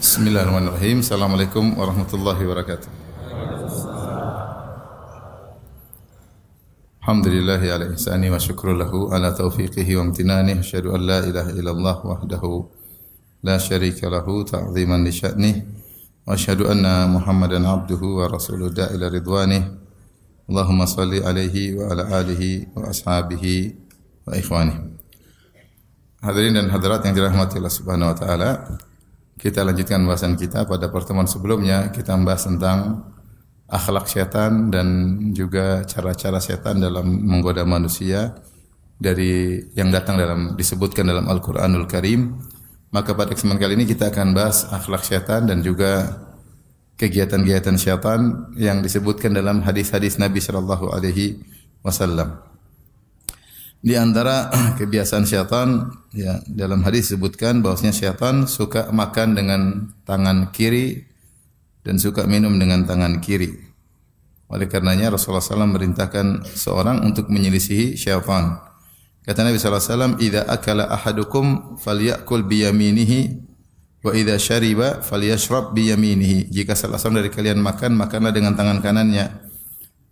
Bismillahirrahmanirrahim. Assalamualaikum warahmatullahi wabarakatuh. Alhamdulillahi ala ihsani wa syukru lahu ala taufiqihi wa amtinani. Asyhadu an la ilaha illallah wahdahu la syarika lahu ta'ziman li sya'nih. Wa asyhadu anna Muhammadan abduhu wa rasuluhu da'ila ridwanih. Allahumma salli alaihi wa ala alihi wa ashabihi wa ikhwanih. Hadirin dan hadirat yang dirahmati Allah Subhanahu wa taala. Kita lanjutkan bahasan kita. Pada pertemuan sebelumnya kita membahas tentang akhlak setan dan juga cara-cara setan dalam menggoda manusia dari yang datang disebutkan dalam Al-Qur'anul Karim. Maka pada kesempatan kali ini kita akan bahas akhlak setan dan juga kegiatan-kegiatan setan yang disebutkan dalam hadis-hadis Nabi sallallahu alaihi wasallam. Di antara kebiasaan syaitan, ya, dalam hadis disebutkan bahwasanya syaitan suka makan dengan tangan kiri dan suka minum dengan tangan kiri. Oleh karenanya Rasulullah SAW merintahkan seorang untuk menyelisihi syaitan. Kata Nabi SAW, "Idza akala ahadukum falyakul biyaminihi wa idza syariba falyashrab biyaminihi." Jika salah seorang dari kalian makan, makanlah dengan tangan kanannya.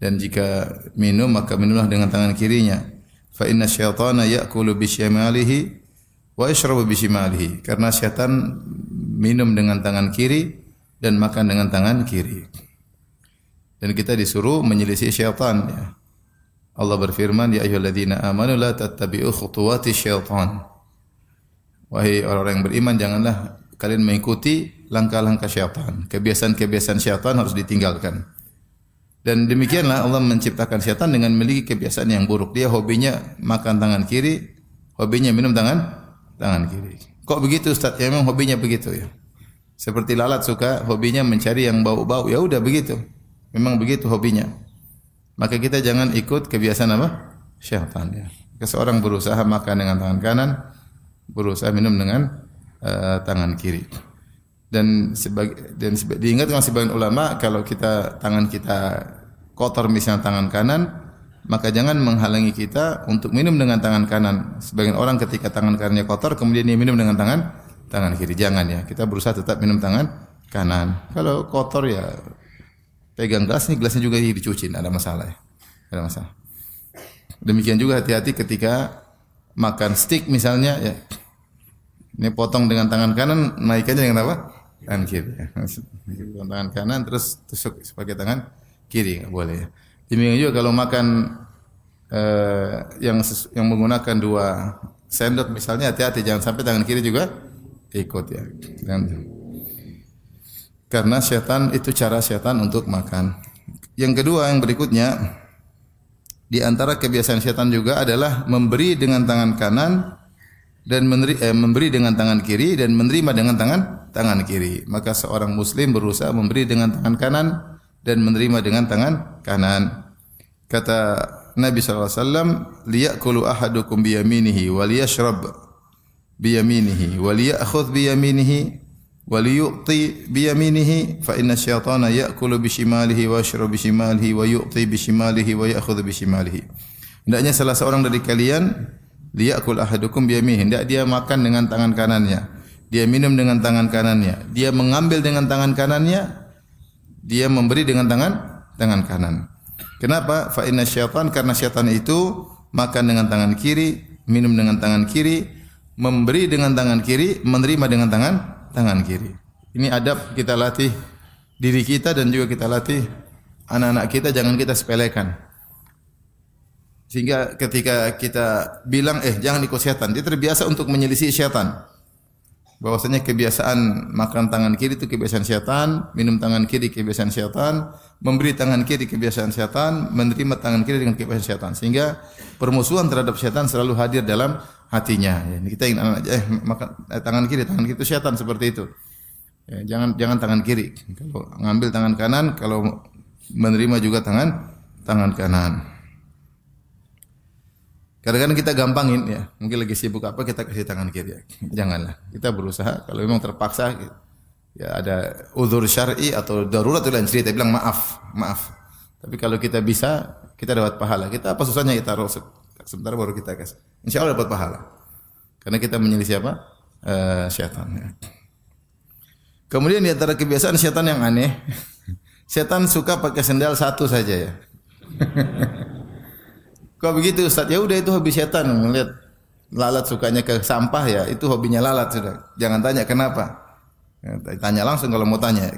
Dan jika minum, maka minumlah dengan tangan kirinya. Fa inna syaitana ya'kulu bisyimalihi wa yashrabu bisyimalihi. Karena syaitan minum dengan tangan kiri dan makan dengan tangan kiri. Dan kita disuruh menyelisih syaitan, ya. Allah berfirman, "Ya ayyuhalladzina amanu la tattabi'u khutuwati syaitan." Wahai orang-orang yang beriman, janganlah kalian mengikuti langkah-langkah syaitan. Kebiasaan-kebiasaan syaitan harus ditinggalkan. Dan demikianlah Allah menciptakan syaitan dengan memiliki kebiasaan yang buruk. Dia hobinya makan tangan kiri, hobinya minum tangan kiri. Kok begitu Ustaz? Ya memang hobinya begitu, ya. Seperti lalat suka hobinya mencari yang bau-bau. Ya udah begitu. Memang begitu hobinya. Maka kita jangan ikut kebiasaan apa? Syaitan, ya. Seseorang berusaha makan dengan tangan kanan, berusaha minum dengan tangan kiri. Dan diingatkan sebagian ulama, kalau tangan kita kotor misalnya tangan kanan, maka jangan menghalangi kita untuk minum dengan tangan kanan. Sebagian orang ketika tangan kanannya kotor kemudian dia minum dengan tangan kiri. Jangan, ya. Kita berusaha tetap minum tangan kanan. Kalau kotor, ya pegang gelasnya juga dicuci, tidak ada masalah, ya. Tidak ada masalah. Demikian juga hati-hati ketika makan steak misalnya, ya. Ini potong dengan tangan kanan, naikkannya dengan apa? Tangan kiri, ya. Tangan kanan terus tusuk sebagai tangan kiri, enggak boleh, ya. Demikian juga kalau makan yang menggunakan 2 sendok misalnya, hati-hati jangan sampai tangan kiri juga ikut, ya. Karena syaitan itu cara syaitan untuk makan. Yang kedua, yang berikutnya, di antara kebiasaan syaitan juga adalah memberi dengan tangan kanan dan memberi dengan tangan kiri dan menerima dengan tangan kiri. Maka seorang muslim berusaha memberi dengan tangan kanan dan menerima dengan tangan kanan. Kata Nabi sallallahu alaihi wasallam, "Liyakulu ahadukum biyaminihi wa liyashrab biyaminihi wa liyakhudh biyaminihi wa liyu'ti biyaminihi fa inna syaitana ya'kulu bishimalihi wa yashrabu bishimalihi wa yu'ti bishimalihi wa ya'khudhu bishimalihi." Hendaknya salah seorang dari kalian liyakul ahadukum biyaminihi, hendak dia makan dengan tangan kanannya, dia minum dengan tangan kanannya, dia mengambil dengan tangan kanannya, dia memberi dengan tangan kanan. Kenapa? Fa inna syaitan, karena syaitan itu makan dengan tangan kiri, minum dengan tangan kiri, memberi dengan tangan kiri, menerima dengan tangan kiri. Ini adab kita latih diri kita dan juga kita latih anak-anak kita, jangan kita sepelekan. Sehingga ketika kita bilang, jangan ikut syaitan, dia terbiasa untuk menyelisih syaitan. Bahwasanya kebiasaan makan tangan kiri itu kebiasaan syaitan, minum tangan kiri kebiasaan syaitan, memberi tangan kiri kebiasaan syaitan, menerima tangan kiri dengan kebiasaan syaitan. Sehingga permusuhan terhadap syaitan selalu hadir dalam hatinya. Ya, kita ingin anak makan tangan kiri itu syaitan seperti itu. Ya, jangan tangan kiri. Kalau ngambil tangan kanan, kalau menerima juga tangan kanan. Kadang-kadang kita gampangin, ya. Mungkin lagi sibuk apa kita kasih tangan kiri, ya. Janganlah. Kita berusaha kalau memang terpaksa, ya ada uzur syar'i atau darurat itu lain cerita, bilang maaf. Tapi kalau kita bisa, kita dapat pahala. Kita apa susahnya kita taruh sebentar baru kita kasih. Insyaallah dapat pahala. Karena kita menyelisih apa? Syaitan, ya. Kemudian di antara kebiasaan setan yang aneh, setan suka pakai sendal satu saja ya. Kok begitu Ustaz? Ya udah itu hobi setan, melihat lalat sukanya ke sampah ya, itu hobinya lalat sudah. Jangan tanya kenapa. Tanya langsung kalau mau tanya.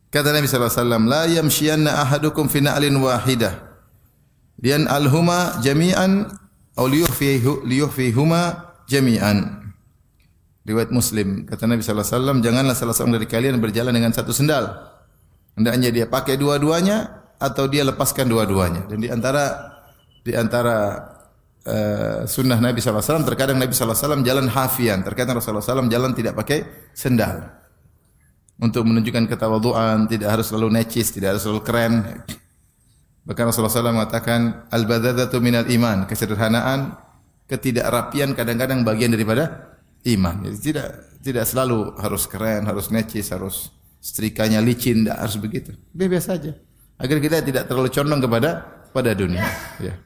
Kata Nabi sallallahu alaihi wasallam, "La yamshiyanna ahadukum fi na'lin wahidah. Lian alhuma jami'an aw liyuhfihuma jami'an." Riwayat Muslim, kata Nabi sallallahu alaihi wasallam, janganlah salah seorang dari kalian berjalan dengan satu sendal. Hendaknya dia pakai dua-duanya atau dia lepaskan dua-duanya. Dan di antara sunnah Nabi sallallahu alaihi wasallam, terkadang Nabi sallallahu alaihi wasallam jalan hafian, terkadang Rasulullah sallallahu alaihi wasallam jalan tidak pakai sendal. Untuk menunjukkan ketawaduan, tidak harus selalu necis, tidak harus selalu keren. Bahkan Rasulullah SAW mengatakan al-badadatu minal iman, kesederhanaan, ketidakrapian kadang-kadang bagian daripada iman. Jadi tidak selalu harus keren, harus necis, harus setrikanya licin, tidak harus begitu. Biasa saja. Agar kita tidak terlalu condong pada dunia. Ya.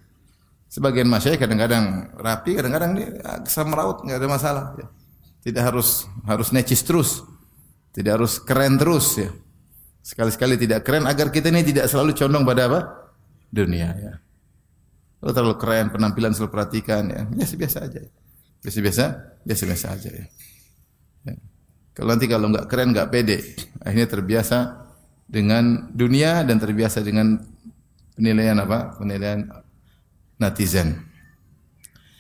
Sebagian masyayikh kadang-kadang rapi, kadang-kadang kesam raut, enggak ada masalah. Ya. Tidak harus necis terus, tidak harus keren terus. Ya. Sekali-sekali tidak keren agar kita ini tidak selalu condong pada apa? Dunia. Ya. Kalau terlalu keren, penampilan selalu perhatikan, ya biasa-biasa aja. Biasa-biasa aja ya. Ya. Kalau enggak keren, enggak pede, akhirnya terbiasa dengan dunia dan terbiasa dengan penilaian apa? Penilaian netizen.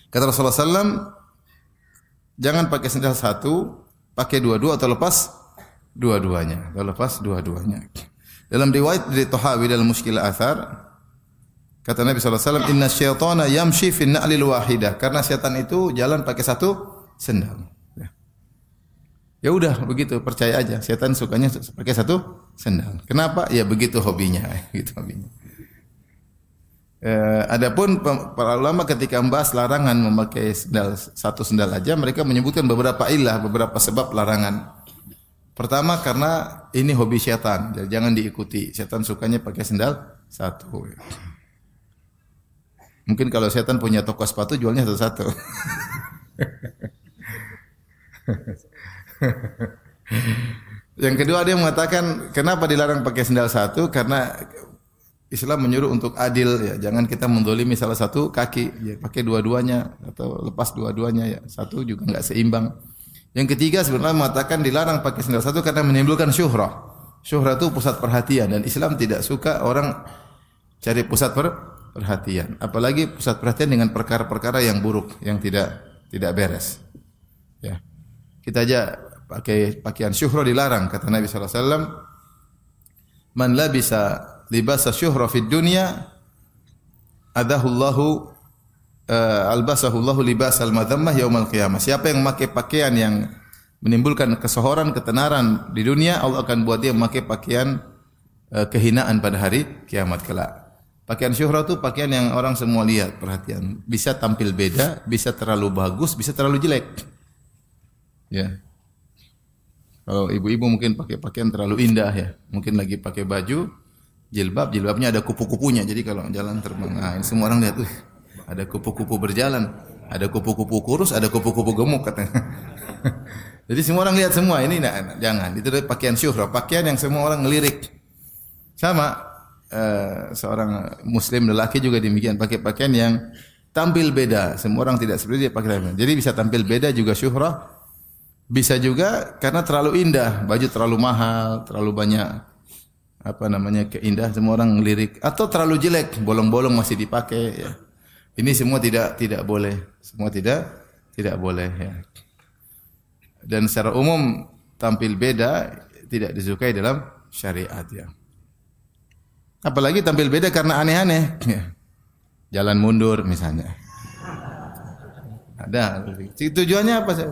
Kata Rasulullah SAW, jangan pakai sendal satu, pakai dua-dua atau lepas dua-duanya. Dalam riwayat dari Tahawi dalam Mushkil Athar, kata Nabi SAW, inna syaitana yamshi fin na'lil wahidah. Karena syaitan itu jalan pakai satu sendal. Ya udah begitu, percaya aja. Syaitan sukanya pakai satu sendal. Kenapa? Ya begitu hobinya. Gitu hobinya. Adapun para ulama ketika membahas larangan memakai satu sendal aja, mereka menyebutkan beberapa ilah, beberapa sebab larangan. Pertama karena ini hobi syaitan, jadi jangan diikuti. Syaitan sukanya pakai sendal satu. Mungkin kalau setan punya toko sepatu jualnya satu-satu. Yang kedua dia mengatakan kenapa dilarang pakai sendal satu? Karena Islam menyuruh untuk adil ya, jangan kita mendolimi salah satu kaki, ya pakai dua-duanya atau lepas dua-duanya ya, satu juga enggak seimbang. Yang ketiga sebenarnya mengatakan dilarang pakai sendal satu karena menimbulkan syuhrah. Syuhrah itu pusat perhatian dan Islam tidak suka orang cari pusat perhatian, apalagi pusat perhatian dengan perkara-perkara yang buruk, yang tidak beres. Ya. Kita aja pakai pakaian syuhrah dilarang, kata Nabi sallallahu alaihi wasallam, "Man labisa libasa syuhrah fid dunya adahullahu albasahullahu libasal madhammah yaumal qiyamah." Siapa yang memakai pakaian yang menimbulkan kesohoran, ketenaran di dunia, Allah akan buat dia memakai pakaian kehinaan pada hari kiamat kelak. Pakaian syuhrah itu pakaian yang orang semua lihat, perhatian. Bisa tampil beda, bisa terlalu bagus, bisa terlalu jelek. Ya. Kalau ibu-ibu mungkin pakai pakaian terlalu indah ya. Mungkin lagi pakai baju jilbabnya ada kupu-kupunya. Jadi kalau jalan terbang, ini semua orang lihat, ada kupu-kupu berjalan, ada kupu-kupu kurus, ada kupu-kupu gemuk katanya. Jadi semua orang lihat semua, ini jangan. Itu pakaian syuhrah, pakaian yang semua orang ngelirik. Sama seorang muslim lelaki juga demikian, pakai pakaian yang tampil beda. Semua orang tidak seperti dia pakai. Jadi bisa tampil beda juga syuhrah. Bisa juga karena terlalu indah, baju terlalu mahal, terlalu banyak keindah, semua orang ngelirik, atau terlalu jelek, bolong-bolong masih dipakai ya. Ini semua tidak boleh. Semua tidak boleh ya. Dan secara umum tampil beda tidak disukai dalam syariat ya. Apalagi tampil beda karena aneh-aneh ya. Jalan mundur misalnya. Ada. Tujuannya apa sih?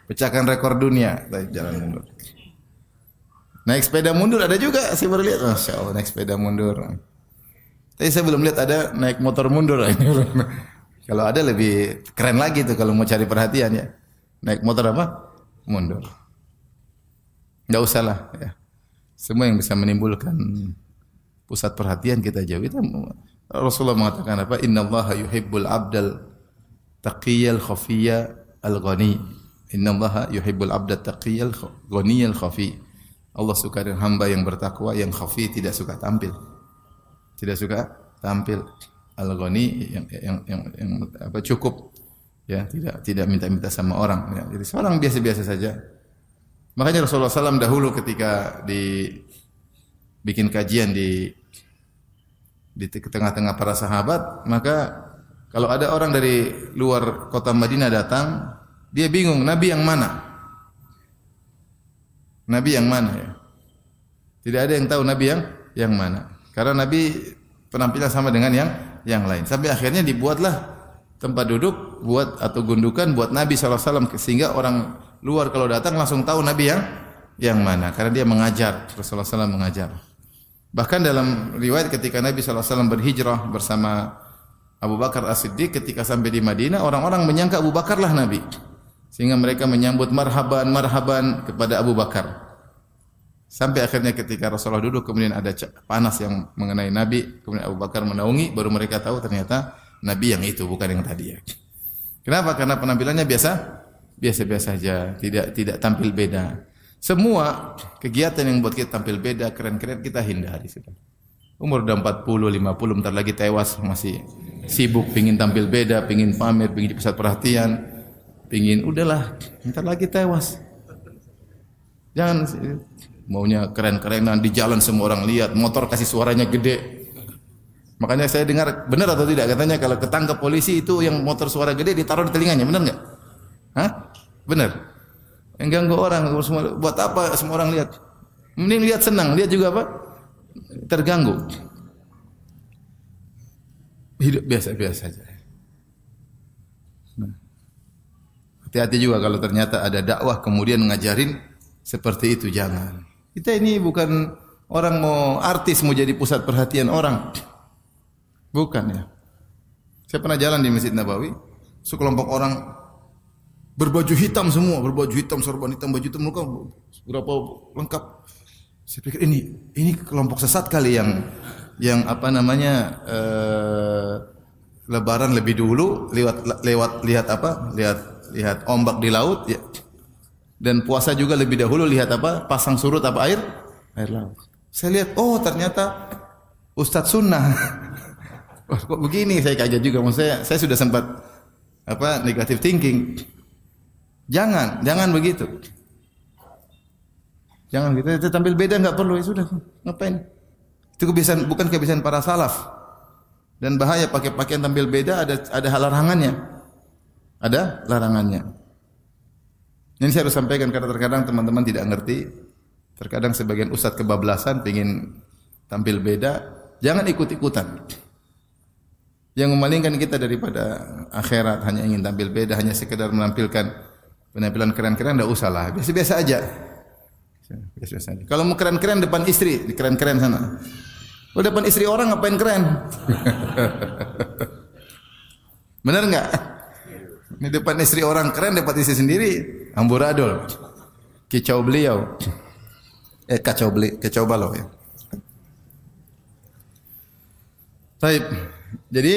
Pecahkan rekor dunia, jalan mundur. Naik sepeda mundur ada juga, saya baru lihat. Masya Allah, naik sepeda mundur. Tapi saya belum lihat ada naik motor mundur. Kalau ada lebih keren lagi tuh kalau mau cari perhatian ya. Naik motor apa? Mundur. Enggak usah lah ya. Semua yang bisa menimbulkan pusat perhatian kita jauh. Itu Rasulullah mengatakan apa? Innallaha yuhibbul abdal taqiyal khafiyya al-ghani. Innallaha yuhibbul 'abda taqiyal ghaniyal khafi. Allah suka dengan hamba yang bertakwa, yang khafi, tidak suka tampil. Tidak suka tampil. Al-ghani yang apa cukup, ya, tidak minta-minta sama orang, ya. Jadi seorang biasa-biasa saja. Makanya Rasulullah SAW dahulu ketika bikin kajian di tengah-tengah para sahabat, maka kalau ada orang dari luar kota Madinah datang, dia bingung nabi yang mana? Nabi yang mana, ya? Tidak ada yang tahu nabi yang mana. Karena nabi penampilan sama dengan yang lain. Sampai akhirnya dibuatlah tempat duduk buat atau gundukan buat Nabi SAW, sehingga orang luar kalau datang langsung tahu Nabi yang mana, karena dia mengajar, Rasulullah SAW mengajar. Bahkan dalam riwayat ketika Nabi SAW berhijrah bersama Abu Bakar As-Siddiq, ketika sampai di Madinah, orang-orang menyangka Abu Bakar lah Nabi, sehingga mereka menyambut marhaban kepada Abu Bakar. Sampai akhirnya ketika Rasulullah duduk, kemudian ada panas yang mengenai Nabi, kemudian Abu Bakar menaungi, baru mereka tahu ternyata Nabi yang itu, bukan yang tadi, ya. Kenapa? Karena penampilannya biasa saja, tidak tampil beda. Semua kegiatan yang buat kita tampil beda, keren-keren, kita hindari sudah. Umur udah 40, 50, bentar lagi tewas, masih sibuk pingin tampil beda, pingin pamer, pingin pusat perhatian, udahlah, bentar lagi tewas. Jangan maunya keren-kerenan di jalan, semua orang lihat, motor kasih suaranya gede. Makanya saya dengar, benar atau tidak, katanya kalau ketangkep polisi itu yang motor suara gede ditaruh di telinganya, benar enggak? Hah? Benar. Yang ganggu orang, buat apa semua orang lihat? Mending lihat senang, lihat juga apa? Terganggu. Hidup biasa-biasa saja. Hati-hati juga kalau ternyata ada dakwah kemudian ngajarin seperti itu, jangan. Kita ini bukan orang mau artis, mau jadi pusat perhatian orang. Bukan, ya. Saya pernah jalan di Masjid Nabawi, sekelompok orang berbaju hitam semua, berbaju hitam, sorban hitam, baju hitam, muka berapa lengkap. Saya pikir ini kelompok sesat kali yang apa namanya Lebaran lebih dulu lihat ombak di laut, ya. Dan puasa juga lebih dahulu lihat apa? Pasang surut apa air laut. Saya lihat, oh ternyata Ustadz Sunnah. Oh, kok begini, saya kaget juga. Maksudnya saya sudah sempat negative thinking. Jangan begitu. Jangan gitu. Kita tampil beda nggak perlu, ya sudah. Ngapain? Itu kebiasaan, bukan kebiasaan para salaf. Dan bahaya pakai pakaian tampil beda, ada larangannya. Ada larangannya. Ini saya harus sampaikan karena terkadang teman-teman tidak ngerti. Terkadang sebagian ustadz kebablasan pengin tampil beda, jangan ikut-ikutan. Yang memalingkan kita daripada akhirat hanya ingin tampil beda, hanya sekedar menampilkan penampilan keren-keren, enggak usah lah, biasa-biasa aja. Biasa-biasa aja. Kalau mau keren-keren depan istri, keren-keren sana. Kalau depan istri orang ngapain keren? Benar enggak? Ini depan istri orang keren, depan istri sendiri amburadul. Kicau beliau. Kacau balau, ya. Baik. Jadi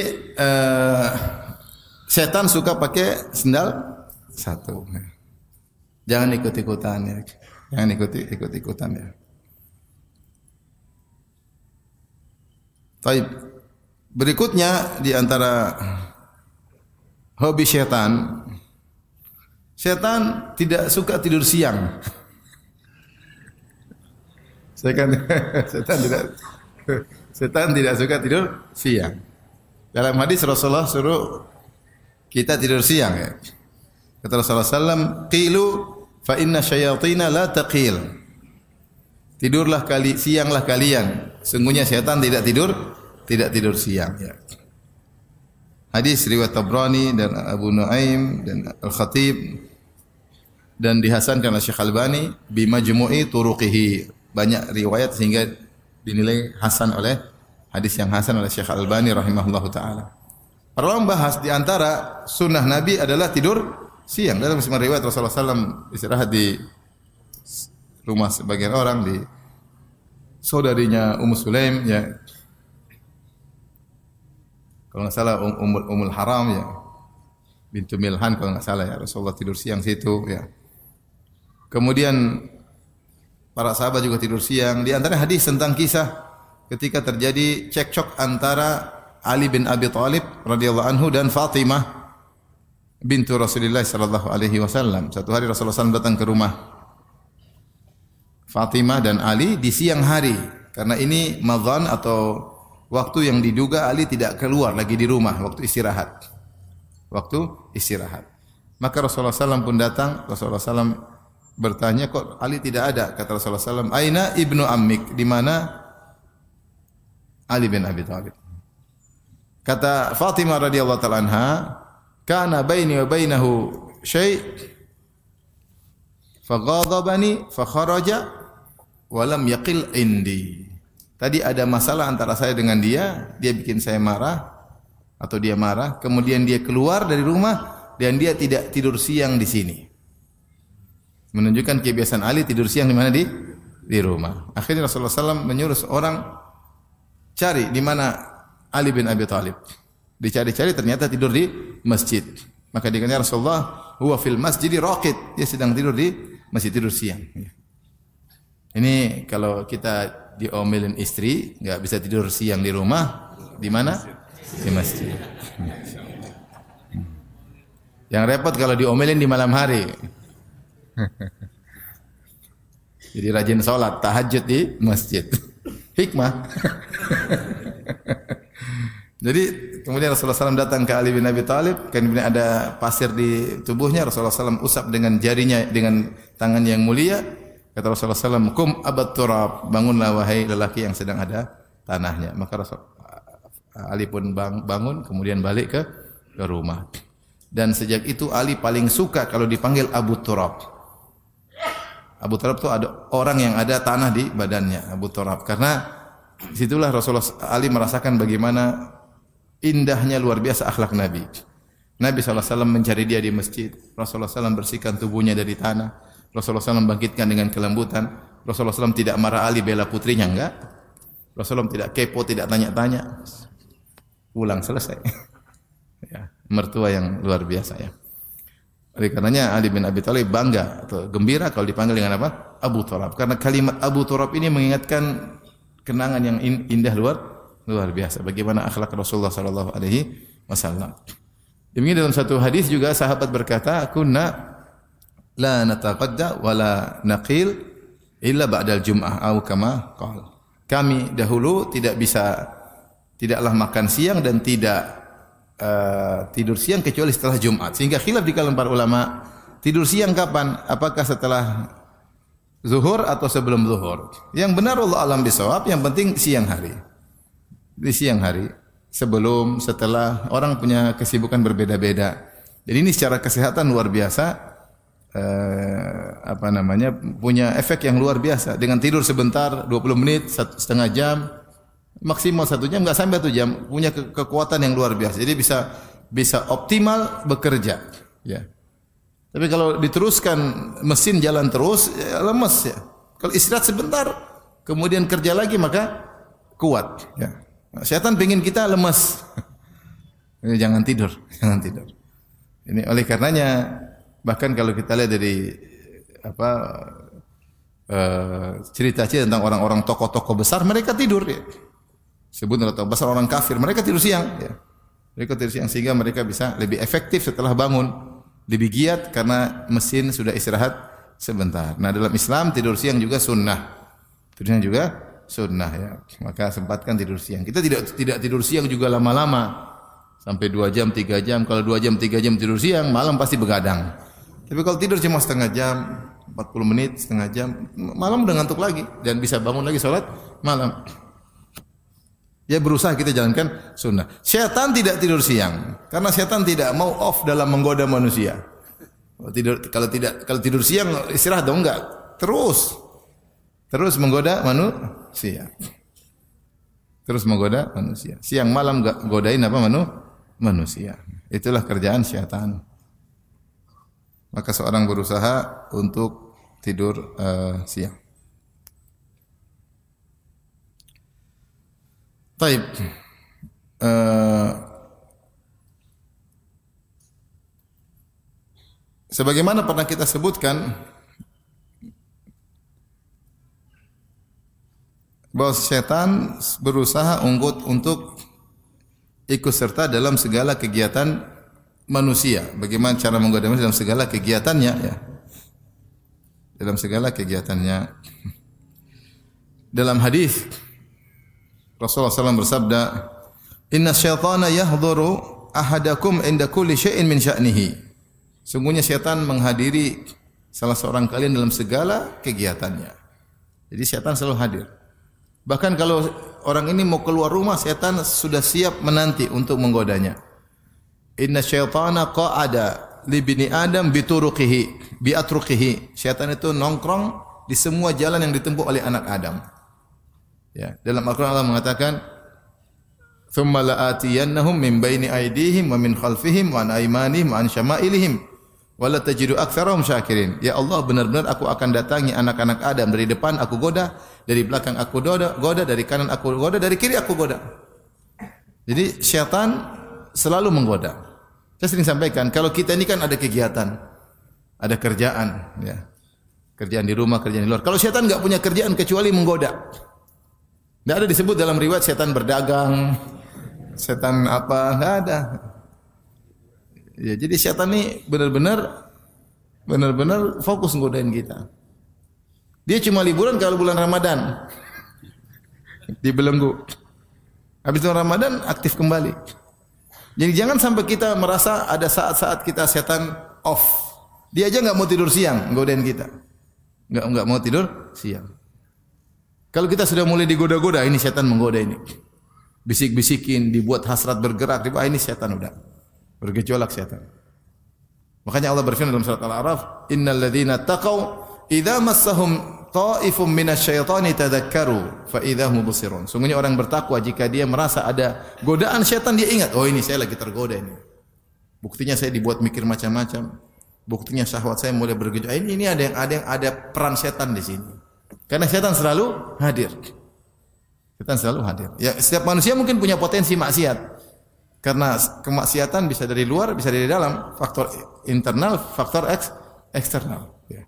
setan suka pakai sendal satu. Jangan ikut-ikutan, ya. Jangan ikut-ikutan, ya. Baik. Berikutnya di antara hobi setan tidak suka tidur siang. Setan tidak suka tidur siang. Dalam hadis Rasulullah suruh kita tidur siang, ya. Kata Rasulullah SAW, qilu fa inna syayatina la taqil. Sianglah kalian. Sungguhnya setan tidak tidur siang, ya. Hadis riwayat Tabrani dan Abu Nuaim dan Al-Khatib dan dihasankan oleh Syekh Albani bi majmu'i turuqihi. Banyak riwayat sehingga dinilai hasan oleh hadis yang hasan oleh Syekh Albani rahimahullahu taala. Para ulama bahas di antara sunnah Nabi adalah tidur siang. Dalam semua riwayat Rasulullah SAW istirahat di rumah sebagian orang, di saudarinya Ummu Sulaim, ya. Kalau nggak salah Ummul Haram, ya. bintu Milhan kalau nggak salah ya, Rasulullah tidur siang situ ya. Kemudian para sahabat juga tidur siang. Di antara hadis tentang kisah ketika terjadi cekcok antara Ali bin Abi Thalib radhiyallahu anhu dan Fatimah bintu Rasulullah sallallahu alaihi wasallam. Satu hari Rasulullah SAW datang ke rumah Fatimah dan Ali di siang hari karena ini madhan atau waktu yang diduga Ali tidak keluar lagi di rumah waktu istirahat. Waktu istirahat. Maka Rasulullah SAW pun datang. Rasulullah SAW bertanya, kok Ali tidak ada? Kata Rasulullah SAW, Aina ibnu ammik? Di mana Ali bin Abi Thalib? Kata Fatimah radhiyallahu ta'ala anha, kana baini wa bainahu syai' faghadabani fakharaja wa lam yaqil indi. Tadi ada masalah antara saya dengan dia bikin saya marah atau dia marah, kemudian dia keluar dari rumah dan dia tidak tidur siang di sini. Menunjukkan kebiasaan Ali tidur siang di mana di rumah. Akhirnya Rasulullah SAW menyuruh orang cari di mana Ali bin Abi Thalib. Dicari-cari ternyata tidur di masjid. Maka dikatakan Rasulullah, huwa fil masjidi raqid. Dia sedang tidur di masjid, tidur siang. Ini kalau kita diomelin istri, enggak bisa tidur siang di rumah, di mana? Di masjid. Yang repot kalau diomelin di malam hari. Jadi rajin sholat tahajud di masjid. Hikmah. Jadi kemudian Rasulullah SAW datang ke Ali bin Abi Thalib, kemudian ada pasir di tubuhnya. Rasulullah SAW usap dengan jarinya dengan tangan yang mulia. Kata Rasulullah SAW, kum abad turab, bangunlah wahai lelaki yang sedang ada tanahnya. Maka Ali pun bangun, kemudian balik ke rumah. Dan sejak itu Ali paling suka kalau dipanggil Abu Turab. Abu Turab itu ada orang yang ada tanah di badannya, Abu Turab. Karena disitulah Rasulullah Ali merasakan bagaimana indahnya luar biasa akhlak Nabi. Nabi SAW mencari dia di masjid. Rasulullah SAW bersihkan tubuhnya dari tanah. Rasulullah SAW bangkitkan dengan kelembutan. Rasulullah SAW tidak marah Ali bela putrinya, enggak. Rasulullah tidak kepo, tidak tanya-tanya. Pulang selesai. Ya, mertua yang luar biasa ya. Oleh karenanya Ali bin Abi Thalib bangga atau gembira kalau dipanggil dengan apa? Abu Turab. Karena kalimat Abu Turab ini mengingatkan kenangan yang indah luar biasa. Bagaimana akhlak Rasulullah sallallahu alaihi wasallam. Demikian dalam satu hadis juga sahabat berkata, "Kunna la nataqadda wa la naqil illa ba'dal jum'ah atau kama qala." Kami dahulu tidaklah makan siang dan tidak tidur siang kecuali setelah Jumat. Sehingga khilaf di kalangan para ulama, tidur siang kapan? Apakah setelah zuhur atau sebelum zuhur? Yang benar Allah alam bisawab, yang penting siang hari. Di siang hari, sebelum, setelah, orang punya kesibukan berbeda-beda. Jadi ini secara kesehatan luar biasa, punya efek yang luar biasa. Dengan tidur sebentar, 20 menit, setengah jam, maksimal 1 jam, enggak sampai 1 jam, punya kekuatan yang luar biasa. Jadi bisa optimal bekerja, ya. Tapi kalau diteruskan mesin jalan terus, ya lemes ya. Kalau istirahat sebentar, kemudian kerja lagi maka kuat, ya. Setan pengin kita lemes. Jangan tidur, jangan tidur. Ini oleh karenanya bahkan kalau kita lihat dari cerita-cerita tentang orang-orang tokoh-tokoh besar, mereka tidur ya. Sebut atau besar orang kafir, mereka tidur siang ya. Mereka tidur siang sehingga mereka bisa lebih efektif setelah bangun, lebih giat karena mesin sudah istirahat sebentar. Nah, dalam Islam tidur siang juga sunnah. Tidur siang juga sunnah ya. Maka sempatkan tidur siang. Kita tidak tidur siang juga lama-lama. Sampai 2 jam, 3 jam. Kalau 2 jam, 3 jam tidur siang, malam pasti begadang. Tapi kalau tidur cuma setengah jam, 40 menit, setengah jam, malam udah ngantuk lagi dan bisa bangun lagi salat malam. Ya berusaha kita jalankan sunnah. Syaitan tidak tidur siang karena syaitan tidak mau off dalam menggoda manusia. Kalau tidur siang istirahat dong, enggak. Terus menggoda manusia. Terus menggoda manusia. Siang malam enggak godain manusia. Itulah kerjaan syaitan. Maka seorang berusaha untuk tidur siang. Taib. sebagaimana pernah kita sebutkan bahwa setan berusaha untuk ikut serta dalam segala kegiatan manusia. Bagaimana cara menggoda manusia dalam segala kegiatannya ya. Dalam segala kegiatannya. Dalam hadis Rasulullah SAW bersabda, "Inna syaitana yahduru ahadakum inda kulli syai'in min sya'nihi." Sungguhnya syaitan menghadiri salah seorang kalian dalam segala kegiatannya. Jadi syaitan selalu hadir. Bahkan kalau orang ini mau keluar rumah, syaitan sudah siap menanti untuk menggodanya. Inna syaitana qa'ada li bini Adam bituruqihi biatruqihi. Syaitan itu nongkrong di semua jalan yang ditempuh oleh anak Adam. Ya, dalam Al-Qur'an Allah mengatakan, "Tsumma la'atiyannahum min baini aydihim wa min khalfihim wa an aymanihim wa an syama'ilihim wa la tajidu aktsarahum syakirin." Ya Allah, benar-benar aku akan datangi anak-anak Adam dari depan aku goda, dari belakang aku goda, dari kanan aku goda, dari kiri aku goda. Jadi syaitan selalu menggoda. Saya sering sampaikan, kalau kita ini kan ada kegiatan, ada kerjaan, ya. Kerjaan di rumah, kerjaan di luar. Kalau syaitan enggak punya kerjaan kecuali menggoda. Enggak ada disebut dalam riwayat setan berdagang, setan apa, enggak ada. Ya, jadi setan ini benar-benar fokus nggodain kita. Dia cuma liburan kalau bulan Ramadan. Dibelenggu. Habis itu Ramadan aktif kembali. Jadi jangan sampai kita merasa ada saat-saat kita setan off. Dia aja enggak mau tidur siang nggodain kita. Enggak mau tidur siang. Kalau kita sudah mulai digoda-goda, ini setan menggoda ini. Bisik-bisikin, dibuat hasrat bergerak, ini setan udah. Bergejolak setan. Makanya Allah berfirman dalam surat Al-A'raf, "Innal ladzina taqaw idza massahum ta'ifum minasyaitani tadhakkaru fa idza hum mubsirun." Sungguhnya orang bertakwa jika dia merasa ada godaan setan, dia ingat, oh ini saya lagi tergoda ini. Buktinya saya dibuat mikir macam-macam. Buktinya syahwat saya mulai bergejolak. Ini ada peran setan di sini. Karena setan selalu hadir. Setan selalu hadir. Ya, setiap manusia mungkin punya potensi maksiat. Karena kemaksiatan bisa dari luar, bisa dari dalam, faktor internal, faktor eksternal. Ya.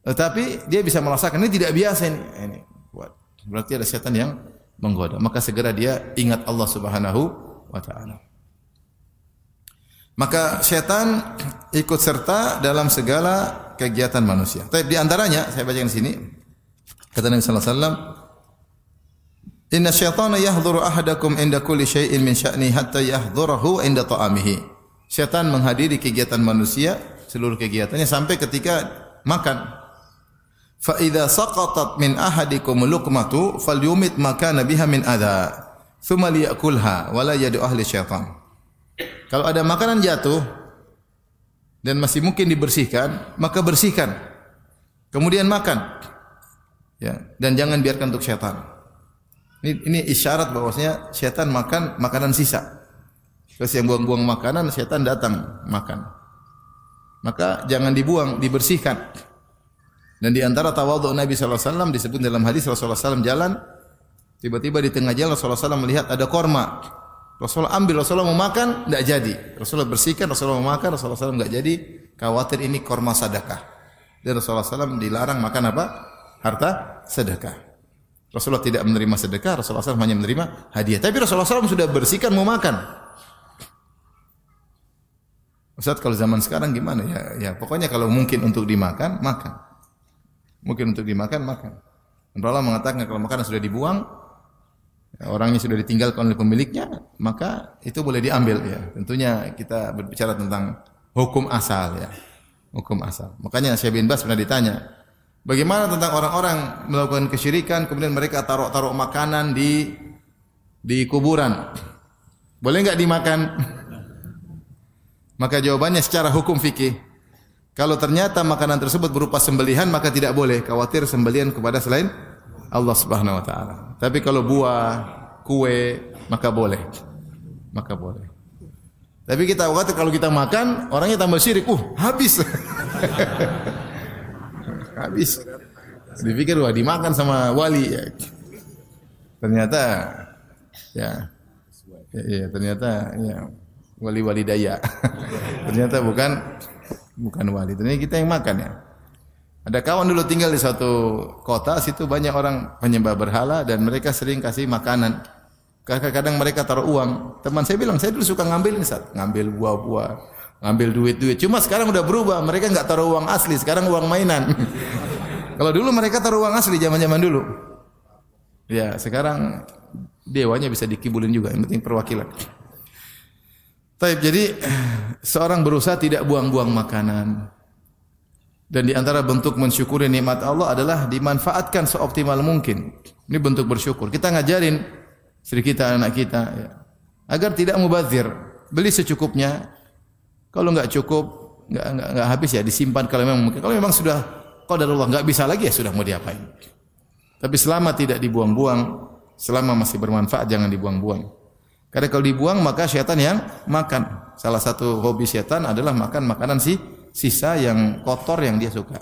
Tetapi dia bisa merasakan ini tidak biasa ini. Berarti ada setan yang menggoda. Maka segera dia ingat Allah Subhanahu wa taala. Maka setan ikut serta dalam segala kegiatan manusia. Tapi di antaranya saya bacakan di sini. Kata Nabi sallallahu alaihi wasallam, "Inna syaitana yahdhuru ahadakum inda kulli syai'in min sya'ni hatta yahdhurahu inda ta'amihi." Syaitan menghadiri kegiatan manusia, seluruh kegiatannya sampai ketika makan. Fa idza saqatat min ahadikum luqmatu falyumit makana biha min adha, thumma liyakulha wa la yadu ahli syaitan. Kalau ada makanan jatuh dan masih mungkin dibersihkan, maka bersihkan. Kemudian makan. Ya, dan jangan biarkan untuk syaitan. Ini isyarat bahwasanya syaitan makan makanan sisa. Terus yang buang-buang makanan, syaitan datang makan. Maka jangan dibuang, dibersihkan. Dan di antara tawadhu Nabi sallallahu alaihi wasallam disebut dalam hadis Rasulullah sallallahu jalan, tiba-tiba di tengah jalan Rasulullah sallallahu melihat ada korma. Rasulullah ambil, Rasulullah mau makan, tidak jadi. Rasulullah bersihkan, Rasulullah mau makan, Rasulullah sallallahu enggak jadi. Khawatir ini korma sedekah. Dan Rasulullah sallallahu dilarang makan apa? Harta sedekah. Rasulullah tidak menerima sedekah, Rasulullah SAW hanya menerima hadiah. Tapi Rasulullah SAW sudah bersihkan mau makan. Ustaz, kalau zaman sekarang gimana? Ya pokoknya kalau mungkin untuk dimakan, makan. Mungkin untuk dimakan, makan. Allah mengatakan kalau makanan sudah dibuang, orangnya sudah ditinggalkan oleh pemiliknya, maka itu boleh diambil ya. Tentunya kita berbicara tentang hukum asal ya. Hukum asal. Makanya Syekh bin Baz pernah ditanya, bagaimana tentang orang-orang melakukan kesyirikan kemudian mereka taruh makanan di kuburan? Boleh enggak dimakan? Maka jawabannya secara hukum fikih, kalau ternyata makanan tersebut berupa sembelihan maka tidak boleh, khawatir sembelihan kepada selain Allah Subhanahu wa taala. Tapi kalau buah, kue, maka boleh. Maka boleh. Tapi kita khawatir kalau kita makan orangnya tambah syirik, habis. Habis. Dipikir wah dimakan sama wali ya. Ternyata ya ternyata ya wali-wali daya. Ternyata Bukan wali. Ini kita yang makan ya. Ada kawan dulu tinggal di suatu kota, situ banyak orang penyembah berhala dan mereka sering kasih makanan. Kadang-kadang mereka taruh uang. Teman saya bilang, saya dulu suka ngambil Ustaz, ngambil buah-buah, ngambil duit-duit. Cuma sekarang udah berubah, mereka enggak taruh uang asli, sekarang uang mainan. Kalau dulu mereka taruh uang asli zaman-zaman dulu. Ya, sekarang dewanya bisa dikibulin juga, yang penting perwakilan. Taib, jadi seorang berusaha tidak buang-buang makanan. Dan di antara bentuk mensyukuri nikmat Allah adalah dimanfaatkan seoptimal mungkin. Ini bentuk bersyukur. Kita ngajarin istri kita, anak kita ya, agar tidak mubazir. Beli secukupnya. Kalau enggak cukup, enggak habis ya disimpan kalau memang mungkin. Kalau memang sudah qadarullah enggak bisa lagi ya sudah mau diapain. Tapi selama tidak dibuang-buang, selama masih bermanfaat jangan dibuang-buang. Karena kalau dibuang maka syaitan yang makan. Salah satu hobi syaitan adalah makan makanan sisa yang kotor yang dia suka.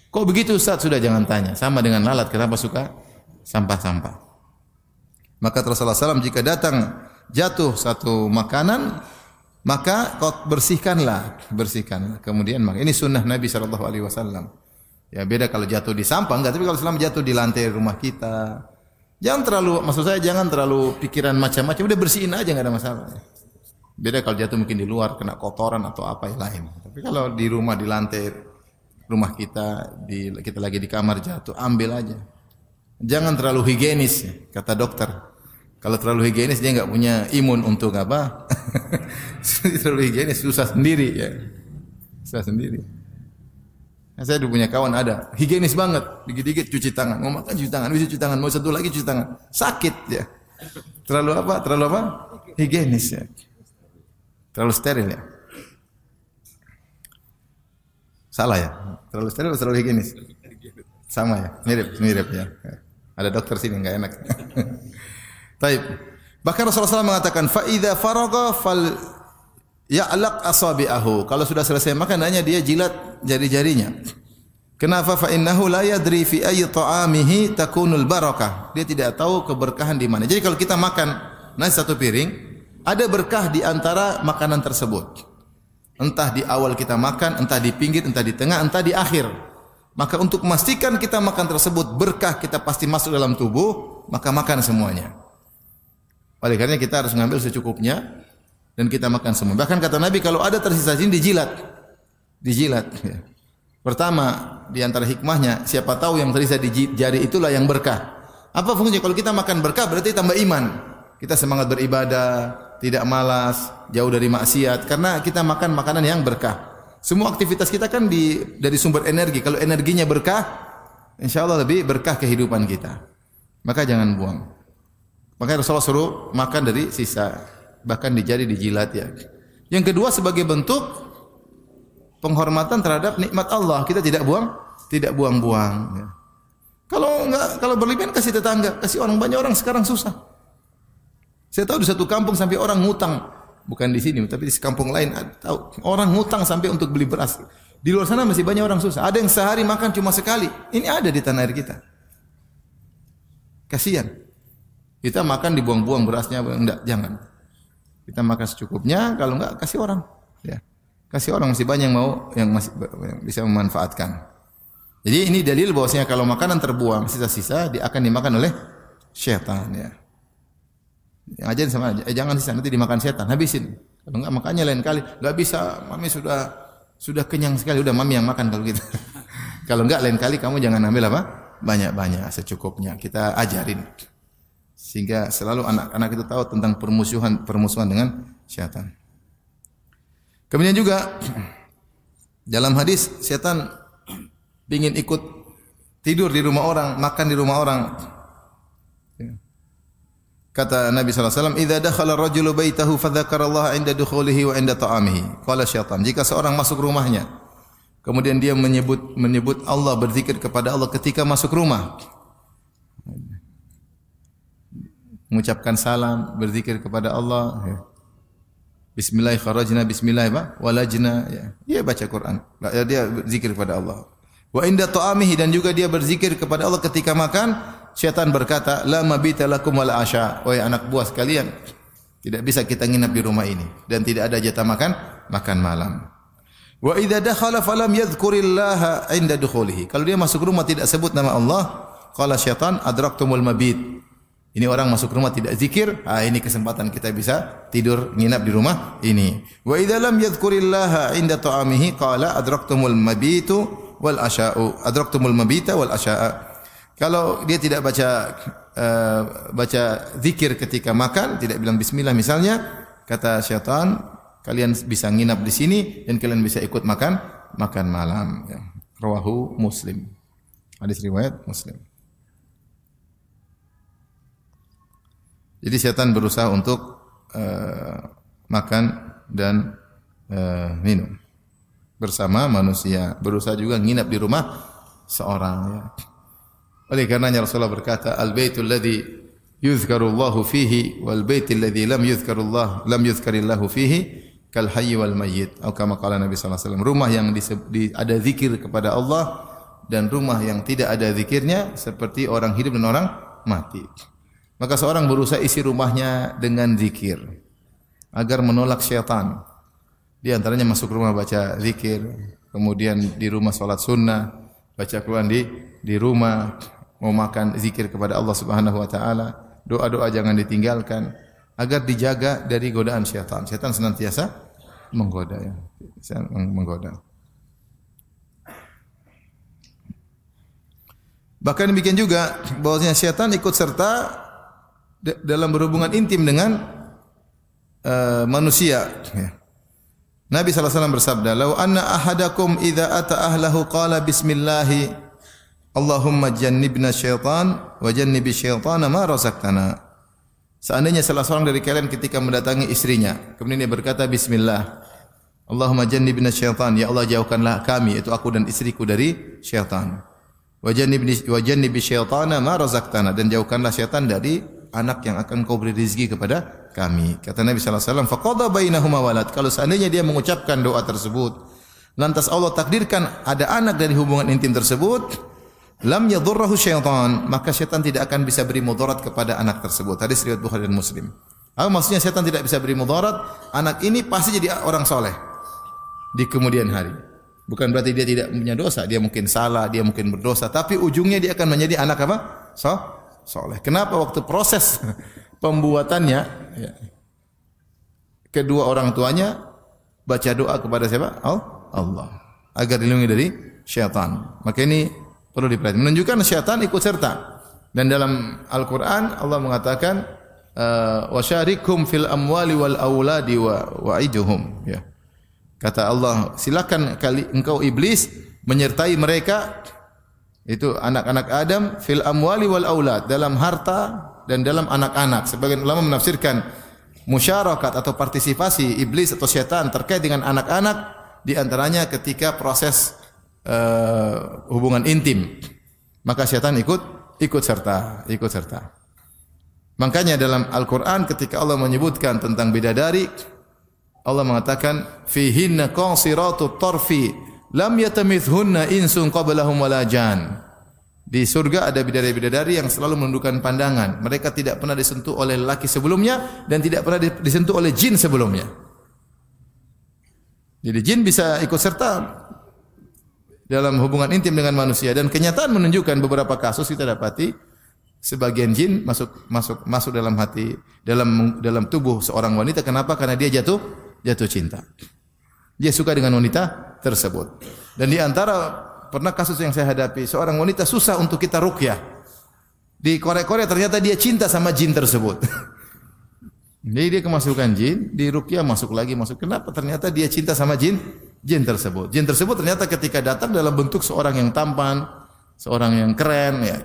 Kok begitu Ustaz? Sudah jangan tanya. Sama dengan lalat, kenapa suka sampah-sampah? Maka Rasulullah SAW jika datang jatuh satu makanan, maka kau bersihkan. Kemudian ini sunnah Nabi SAW. Ya beda kalau jatuh di sampah enggak, tapi kalau selama jatuh di lantai rumah kita, jangan terlalu pikiran macam-macam, udah bersihin aja enggak ada masalah. Beda kalau jatuh mungkin di luar kena kotoran atau apa yang lain. Tapi kalau di rumah di lantai rumah kita, kita lagi di kamar jatuh, ambil aja. Jangan terlalu higienis, kata dokter. Kalau terlalu higienis dia enggak punya imun untuk apa? Terlalu higienis susah sendiri ya. Susah sendiri. Nah, saya dulu punya kawan ada, higienis banget, dikit-dikit cuci tangan, mau makan cuci tangan, bisa cuci tangan, mau satu lagi cuci tangan, sakit ya. Terlalu apa? Higienis ya. Terlalu steril ya. Salah ya? Terlalu steril atau terlalu higienis? Sama ya, mirip ya. Ada dokter sini enggak enak. Taib. Bahkan Rasulullah SAW mengatakan, fa idza faragha fal ya'laq asabi'ahu. Kalau sudah selesai makan hanya dia jilat jari-jarinya. Kenapa? Fa innahu la yadri fi ayyi ta'amihi takunul barakah. Dia tidak tahu keberkahan di mana. Jadi kalau kita makan nasi satu piring, ada berkah di antara makanan tersebut. Entah di awal kita makan, entah di pinggir, entah di tengah, entah di akhir. Maka untuk memastikan kita makan tersebut berkah kita pasti masuk dalam tubuh, maka makan semuanya. Oleh karena kita harus mengambil secukupnya dan kita makan semua. Bahkan kata Nabi kalau ada tersisa sini dijilat. Ya. Pertama di antara hikmahnya, siapa tahu yang tersisa di jari itulah yang berkah. Apa fungsinya? Kalau kita makan berkah berarti tambah iman. Kita semangat beribadah, tidak malas, jauh dari maksiat karena kita makan makanan yang berkah. Semua aktivitas kita kan dari sumber energi. Kalau energinya berkah, insyaallah lebih berkah kehidupan kita. Maka jangan buang. Maka Rasulullah suruh makan dari sisa, bahkan di jari dijilat ya. Yang kedua sebagai bentuk penghormatan terhadap nikmat Allah, kita tidak buang-buang ya. Kalau berlebihan kasih tetangga, kasih orang, banyak orang sekarang susah. Saya tahu di satu kampung sampai orang ngutang, bukan di sini tapi di kampung lain tahu orang ngutang sampai untuk beli beras. Di luar sana masih banyak orang susah. Ada yang sehari makan cuma sekali. Ini ada di tanah air kita. Kasihan. Kita makan dibuang-buang berasnya, enggak, jangan. Kita makan secukupnya, kalau enggak kasih orang, ya. Kasih orang, masih banyak yang bisa memanfaatkan. Jadi ini dalil bahwasanya kalau makanan terbuang sisa-sisa dia akan dimakan oleh syaitan ya. Yang ajarin sama aja, jangan sisa nanti dimakan syaitan, habisin. Kalau enggak makannya lain kali. Enggak bisa, mami sudah kenyang sekali, udah mami yang makan kalau gitu. Kalau enggak lain kali kamu jangan ambil apa? Banyak-banyak, secukupnya. Kita ajarin. Sehingga selalu anak-anak itu tahu tentang permusuhan dengan syaitan. Kemudian juga dalam hadis syaitan ingin ikut tidur di rumah orang, makan di rumah orang. Kata Nabi SAW, "Idza dakhala ar-rajulu baitahu fadzakarallaha 'inda dukhulihi wa 'inda ta'amihi." Qala syaitan, jika seorang masuk rumahnya, kemudian dia menyebut Allah, berzikir kepada Allah ketika masuk rumah. Mengucapkan salam, berzikir kepada Allah. Bismillah kharajna, bismillah walajna. Dia baca Quran. Dia berzikir kepada Allah. Wa inda ta'amihi, dan juga dia berzikir kepada Allah ketika makan. Syaitan berkata, la mabita lakum wala asya. Wahai anak buah sekalian, tidak bisa kita nginap di rumah ini dan tidak ada jatah makan malam. Wa idza dakhala falam yadhkurillaha 'inda dukhulihi. Kalau dia masuk rumah tidak sebut nama Allah, qala syaitan adraktumul mabit. Ini orang masuk rumah tidak zikir, ini kesempatan kita bisa tidur nginap di rumah ini. Wa idza lam yadhkurillaha 'inda ta'amihi qala adraktumul mabitu wal asya'u. Adraktumul mabita wal asya'a. Kalau dia tidak baca zikir ketika makan, tidak bilang bismillah misalnya, kata syaitan, kalian bisa nginap di sini dan kalian bisa ikut makan malam. Ya. Rawahu Muslim. Hadis riwayat Muslim. Jadi syaitan berusaha untuk makan dan minum bersama manusia. Berusaha juga nginap di rumah seorang. Ya. Oleh karenanya Rasulullah berkata, al-baitul ladzi yuzkarullahu fihi wal baitul ladzi lam yuzkarillahu fihi kal hayy wal mayyit. Atau kama qala Nabi sallallahu alaihi wasallam, rumah yang ada zikir kepada Allah dan rumah yang tidak ada zikirnya seperti orang hidup dan orang mati. Maka seorang berusaha isi rumahnya dengan zikir agar menolak syaitan. Di antaranya masuk rumah baca zikir, kemudian di rumah salat sunnah, baca Quran di rumah, mau makan zikir kepada Allah Subhanahu wa taala, doa-doa jangan ditinggalkan agar dijaga dari godaan syaitan. Syaitan senantiasa menggoda ya. Menggoda. Bahkan demikian juga bahwasanya syaitan ikut serta dalam berhubungan intim dengan manusia. Ya. Nabi SAW bersabda, "Lau anna ahadakum idza ata ahlahu qala bismillah, Allahumma jannibna syaitan wa jannibi syaitana ma razaqtana." Seandainya salah seorang dari kalian ketika mendatangi istrinya, kemudian dia berkata bismillah, Allahumma jannibna syaitan, ya Allah jauhkanlah kami, itu aku dan istriku dari syaitan. Wa jannibi syaitana ma razaqtana, dan jauhkanlah syaitan dari anak yang akan kau beri rezeki kepada kami. Kata Nabi sallallahu alaihi wasallam, faqada bainahuma walad. Kalau seandainya dia mengucapkan doa tersebut, lantas Allah takdirkan ada anak dari hubungan intim tersebut, lam yadhurruhu syaitan, maka syaitan tidak akan bisa beri mudarat kepada anak tersebut. Hadis riwayat Bukhari dan Muslim. Apa maksudnya syaitan tidak bisa beri mudarat? Anak ini pasti jadi orang soleh di kemudian hari. Bukan berarti dia tidak punya dosa, dia mungkin salah, dia mungkin berdosa, tapi ujungnya dia akan menjadi anak apa? Soleh. Kenapa? Waktu proses pembuatannya, ya, kedua orang tuanya baca doa kepada siapa? Allah, agar dilindungi dari syaitan. Maka ini perlu diperhatikan. Menunjukkan syaitan ikut serta. Dan dalam Al-Quran Allah mengatakan, wasyarikhum fil amwali wal auladi wa'iduhum. Ya. Kata Allah, silakan engkau iblis menyertai mereka, itu anak-anak Adam, fil amwali wal aulad, dalam harta dan dalam anak-anak. Sebagian ulama menafsirkan musyarakat atau partisipasi iblis atau syaitan terkait dengan anak-anak, di antaranya ketika proses hubungan intim, maka syaitan ikut serta. Makanya dalam Al-Quran ketika Allah menyebutkan tentang bidadari, Allah mengatakan fihinna qasiratut tarfi lam yatamithunna insun qablahum wala jan. Di surga ada bidadari-bidadari yang selalu menundukkan pandangan. Mereka tidak pernah disentuh oleh lelaki sebelumnya dan tidak pernah disentuh oleh jin sebelumnya. Jadi jin bisa ikut serta dalam hubungan intim dengan manusia, dan kenyataan menunjukkan beberapa kasus kita dapati sebagian jin masuk dalam hati, dalam tubuh seorang wanita. Kenapa? Karena dia jatuh cinta. Dia suka dengan wanita tersebut. Dan di antara pernah kasus yang saya hadapi, seorang wanita susah untuk kita ruqyah. Di Korea ternyata dia cinta sama jin tersebut. Jadi dia kemasukan jin, di ruqyah masuk. Kenapa? Ternyata dia cinta sama jin tersebut. Jin tersebut ternyata ketika datang dalam bentuk seorang yang tampan, seorang yang keren, ya.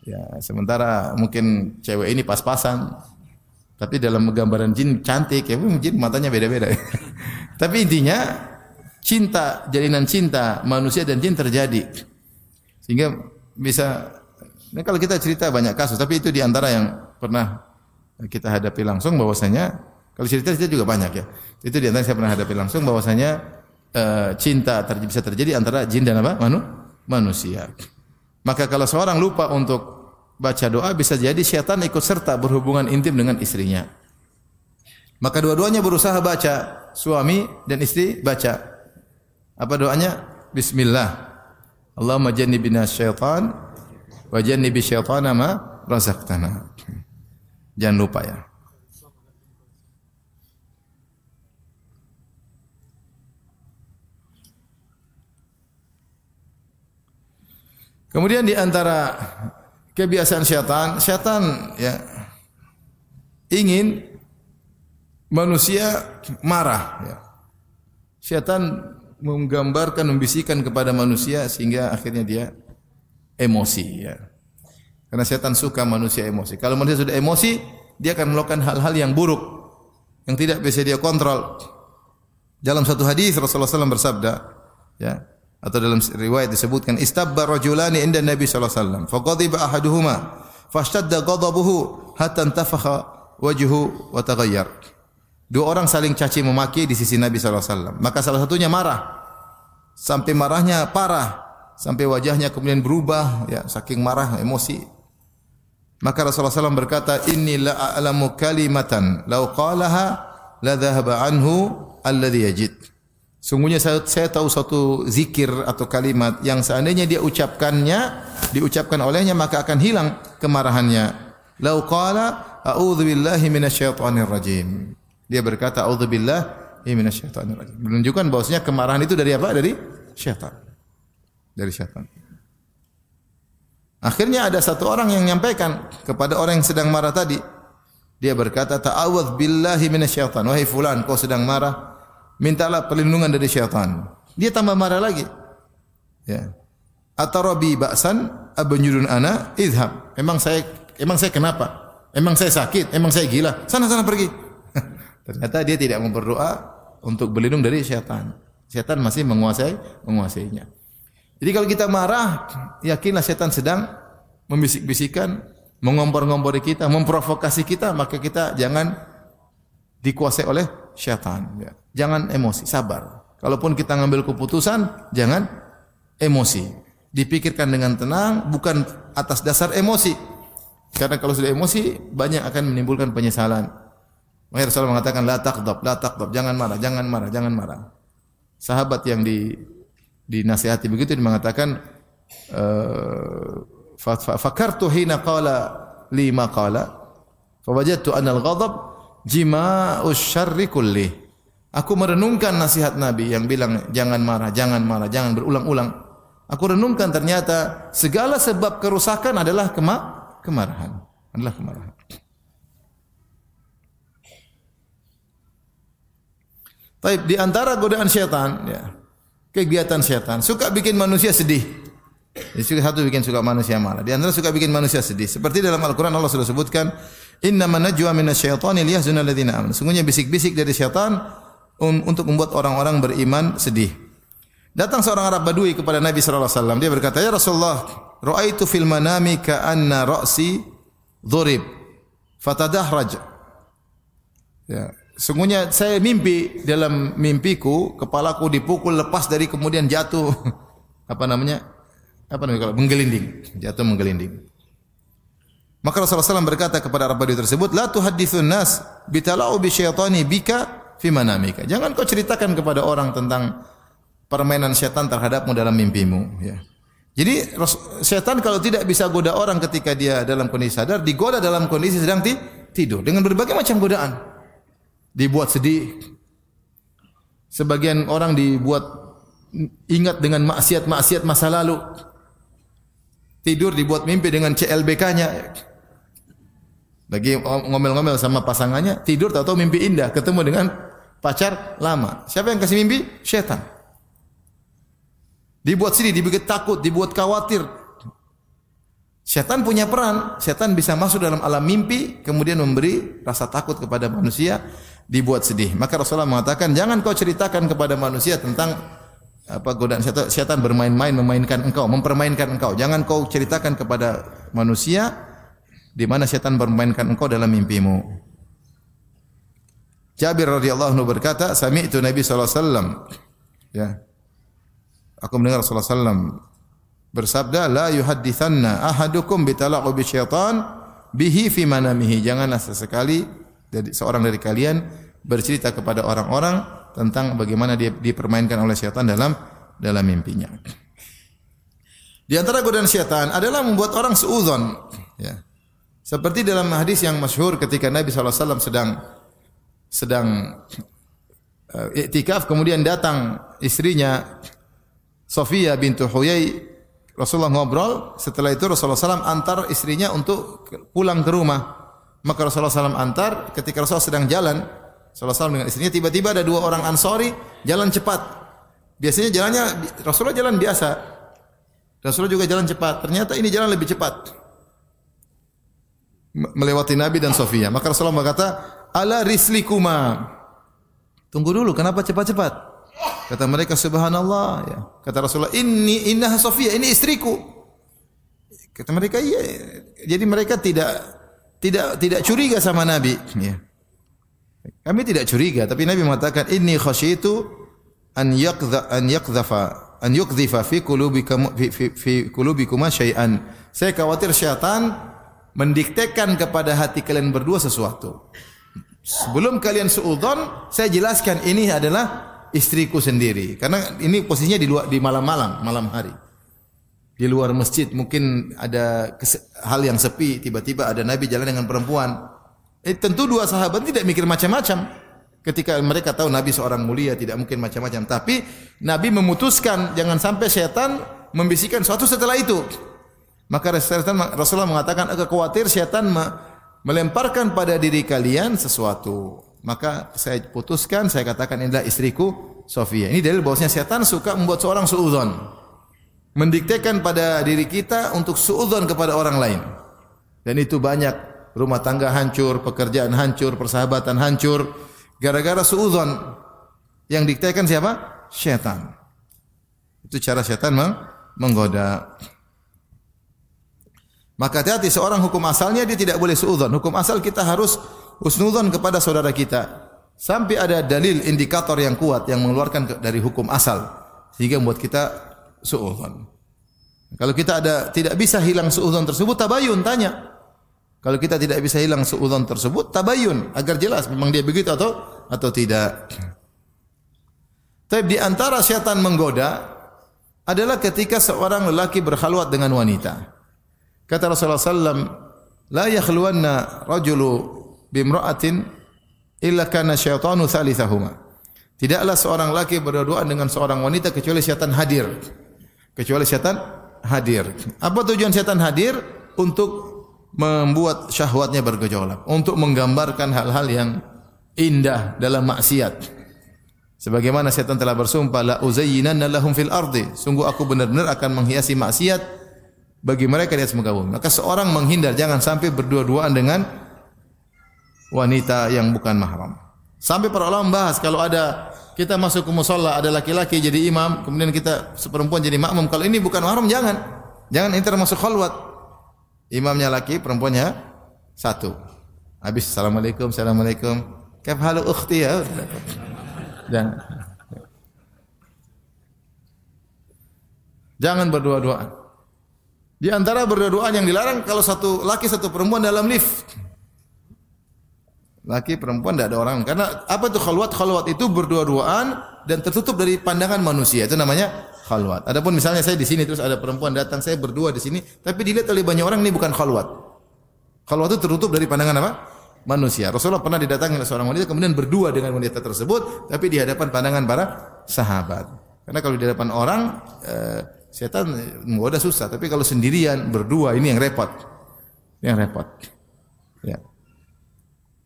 Ya, sementara mungkin cewek ini pas-pasan. Tapi dalam gambaran jin cantik, ya jin matanya beda-beda. Tapi intinya jalinan cinta manusia dan jin terjadi. Sehingga bisa, nah kalau kita cerita banyak kasus, tapi itu di antara yang pernah kita hadapi langsung, bahwasanya kalau cerita juga banyak ya. Itu di antara yang saya pernah hadapi langsung, bahwasanya cinta bisa terjadi antara jin dan apa? Manusia. Maka kalau seorang lupa untuk baca doa, bisa jadi syaitan ikut serta berhubungan intim dengan istrinya. Maka dua-duanya berusaha baca, suami dan istri baca. Apa doanya? Bismillah. Allahumma jannibna syaitan wa jannibi syaitana ma razaqtana. Jangan lupa ya. Kemudian di antara kebiasaan syaitan ya ingin manusia marah ya. Syaitan menggambarkan, membisikkan kepada manusia sehingga akhirnya dia emosi ya. Karena syaitan suka manusia emosi. Kalau manusia sudah emosi, dia akan melakukan hal-hal yang buruk yang tidak bisa dia kontrol. Dalam satu hadis Rasulullah SAW bersabda ya, atau dalam riwayat disebutkan istabba rajulani inda Nabi sallallahu alaihi wasallam faqadiba ahaduhuma fashtadda ghadabuhu hatta intafakha wajhu wa taghayyar. Dua orang saling caci memaki di sisi Nabi sallallahu alaihi wasallam, maka salah satunya marah sampai marahnya parah, sampai wajahnya kemudian berubah ya, saking marah emosi. Maka Rasulullah SAW berkata, inni la a'lamu kalimatan law qalaha la dhahaba anhu alladhi yajid. Sungguhnya saya tahu suatu zikir atau kalimat yang seandainya dia diucapkan olehnya maka akan hilang kemarahannya. Lau qala a'udzu billahi minasyaitonir rajim. Dia berkata a'udzu billahi minasyaitonir rajim. Menunjukkan bahwasanya kemarahan itu dari apa? Dari syaitan. Dari syaitan. Akhirnya ada satu orang yang menyampaikan kepada orang yang sedang marah tadi. Dia berkata ta'awudz billahi minasyaiton. Wahai fulan, kau sedang marah, mintalah perlindungan dari syaitan. Dia tambah marah lagi. Ya. Atarabi ba'san abanyurun ana idhab. Emang saya kenapa? Emang saya sakit? Emang saya gila? Sana pergi. Ternyata dia tidak berdoa untuk berlindung dari syaitan. Syaitan masih menguasainya. Jadi kalau kita marah, yakinlah syaitan sedang membisik-bisikan, mengompor-ngompori kita, memprovokasi kita, maka kita jangan dikuasai oleh syaitan. Ya. Jangan emosi, sabar. Kalaupun kita ngambil keputusan, jangan emosi. Dipikirkan dengan tenang, bukan atas dasar emosi. Karena kalau sudah emosi, banyak akan menimbulkan penyesalan. Makanya Rasulullah mengatakan, la taqdab, jangan marah. Sahabat yang dinasihati begitu dia mengatakan, fakartu hina qala li ma qala, fawajadtu anna al-ghadab jima'us syarri kulli. Aku merenungkan nasihat Nabi yang bilang jangan marah, jangan berulang-ulang. Aku renungkan ternyata segala sebab kerusakan adalah kemarahan. Baik, di antara godaan syaitan, ya, kegiatan syaitan suka bikin manusia sedih. Satu bikin suka manusia marah. Di antara suka bikin manusia sedih. Seperti dalam Al-Quran Allah sudah sebutkan, innaman najwa minasyaitani liyahzuna alladziina aamanu. Sungguhnya bisik-bisik dari syaitan untuk membuat orang-orang beriman sedih. Datang seorang Arab Badui kepada Nabi sallallahu alaihi wasallam. Dia berkata, "Ya Rasulullah, ra'aitu fil manami ka'anna ra'si dhurib fatadahraj." Ya, sungguhnya saya mimpi, dalam mimpiku kepalaku dipukul lepas dari kemudian jatuh apa namanya kalau menggelinding, jatuh menggelinding. Maka Rasulullah SAW berkata kepada Arab Badui tersebut, la tuhadditsun nas bitala'u bisyaitani bika fi manamika. Jangan kau ceritakan kepada orang tentang permainan syaitan terhadapmu dalam mimpimu, ya. Jadi syaitan kalau tidak bisa goda orang ketika dia dalam kondisi sadar, digoda dalam kondisi sedang tidur dengan berbagai macam godaan. Dibuat sedih. Sebagian orang dibuat ingat dengan maksiat masa lalu. Tidur dibuat mimpi dengan CLBK-nya. Lagi ngomel-ngomel sama pasangannya, tidur tahu-tahu mimpi indah, ketemu dengan pacar lama. Siapa yang kasih mimpi? Syaitan. Dibuat sedih, dibuat takut, dibuat khawatir. Syaitan punya peran. Syaitan bisa masuk dalam alam mimpi, kemudian memberi rasa takut kepada manusia, dibuat sedih. Maka Rasulullah mengatakan, jangan kau ceritakan kepada manusia tentang godaan syaitan bermain-main, mempermainkan engkau. Jangan kau ceritakan kepada manusia di mana syaitan bermainkan engkau dalam mimpimu. Jabir radhiyallahu anhu berkata, sami'tu Nabi sallallahu alaihi wasallam, ya. Aku mendengar Rasulullah sallallahu bersabda, la yuhadditsanna ahadukum bitala'ubi syaitan bihi fi manamihi. Janganlah sesekali seorang dari kalian bercerita kepada orang-orang tentang bagaimana dia dipermainkan oleh syaitan dalam mimpinya. Di antara godaan syaitan adalah membuat orang suudzon, ya. Seperti dalam hadis yang masyhur ketika Nabi SAW sedang iktikaf, kemudian datang istrinya Sofia bintu Huyai, Rasulullah ngobrol, setelah itu Rasulullah SAW antar istrinya untuk pulang ke rumah. Maka Rasulullah SAW antar, ketika Rasulullah sedang jalan, Rasulullah SAW dengan istrinya, tiba-tiba ada dua orang Ansori jalan cepat. Biasanya jalannya, Rasulullah jalan biasa, Rasulullah juga jalan cepat. Ternyata ini jalan lebih cepat, melewati Nabi dan Sofia. Maka Rasulullah berkata, ala rislikuma, tunggu dulu, kenapa cepat-cepat? Kata mereka, subhanallah, ya. Kata Rasulullah, innaha Sofia, ini istriku. Kata mereka, iya. Jadi mereka tidak curiga sama Nabi, ya. Kami tidak curiga, tapi Nabi mengatakan, inni khasyitu an yukdhifa fi qulubikuma syai'an. Saya khawatir syaitan mendiktekan kepada hati kalian berdua sesuatu. Sebelum kalian suudzon, saya jelaskan ini adalah istriku sendiri. Karena ini posisinya di malam hari. Di luar masjid mungkin ada hal yang sepi, tiba-tiba ada Nabi jalan dengan perempuan. Tentu dua sahabat tidak mikir macam-macam. Ketika mereka tahu Nabi seorang mulia, tidak mungkin macam-macam. Tapi Nabi memutuskan jangan sampai syaitan membisikkan sesuatu setelah itu. Maka Rasulullah mengatakan, aku khawatir syaitan melemparkan pada diri kalian sesuatu. Maka saya putuskan, saya katakan inilah istriku Sofia. Ini dalil bahwasanya syaitan suka membuat seorang suudzon, mendiktekan pada diri kita untuk suudzon kepada orang lain. Dan itu banyak, rumah tangga hancur, pekerjaan hancur, persahabatan hancur, gara-gara suudzon. Yang diktekan siapa? Syaitan. Itu cara syaitan menggoda. Maka hati-hati, seorang hukum asalnya dia tidak boleh suudzon. Hukum asal kita harus husnudzon kepada saudara kita sampai ada dalil indikator yang kuat yang mengeluarkan dari hukum asal sehingga membuat kita suudzon. Kalau kita tidak bisa hilang suudzon tersebut, tabayun, tanya. Kalau kita tidak bisa hilang suudzon tersebut, tabayun agar jelas memang dia begitu atau tidak. Tapi di antara syaitan menggoda adalah ketika seorang lelaki berkhalwat dengan wanita. Kata Rasulullah SAW, la yakhluwanna rajulu bimra'atin illa kana syaitanu thalithahuma. Tidaklah seorang laki berduaan dengan seorang wanita kecuali syaitan hadir. Kecuali syaitan hadir. Apa tujuan syaitan hadir? Untuk membuat syahwatnya bergejolak, untuk menggambarkan hal-hal yang indah dalam maksiat. Sebagaimana syaitan telah bersumpah, la uzayyinanna lahum fil ardi. Sungguh aku benar-benar akan menghiasi maksiat bagi mereka di atas muka bumi. Maka seorang menghindar, jangan sampai berdua-duaan dengan wanita yang bukan mahram. Sampai para ulama membahas, kalau ada kita masuk ke musalla, ada laki-laki jadi imam, kemudian kita seperempuan jadi makmum, kalau ini bukan mahram jangan ini termasuk khalwat. Imamnya laki, perempuannya satu. Habis assalamualaikum, kaif halu ukhti ya. Jangan berdua-duaan. Di antara berdua-duaan yang dilarang kalau satu laki satu perempuan dalam lift. Laki perempuan tidak ada orang. Karena apa itu khalwat? Khalwat itu berdua-duaan dan tertutup dari pandangan manusia. Itu namanya khalwat. Adapun misalnya saya di sini terus ada perempuan datang, saya berdua di sini, tapi dilihat oleh banyak orang, ini bukan khalwat. Khalwat itu tertutup dari pandangan apa? Manusia. Rasulullah pernah didatangi oleh seorang wanita kemudian berdua dengan wanita tersebut, tapi di hadapan pandangan para sahabat. Karena kalau di hadapan orang setan menggoda susah, tapi kalau sendirian berdua ini yang repot. Ya.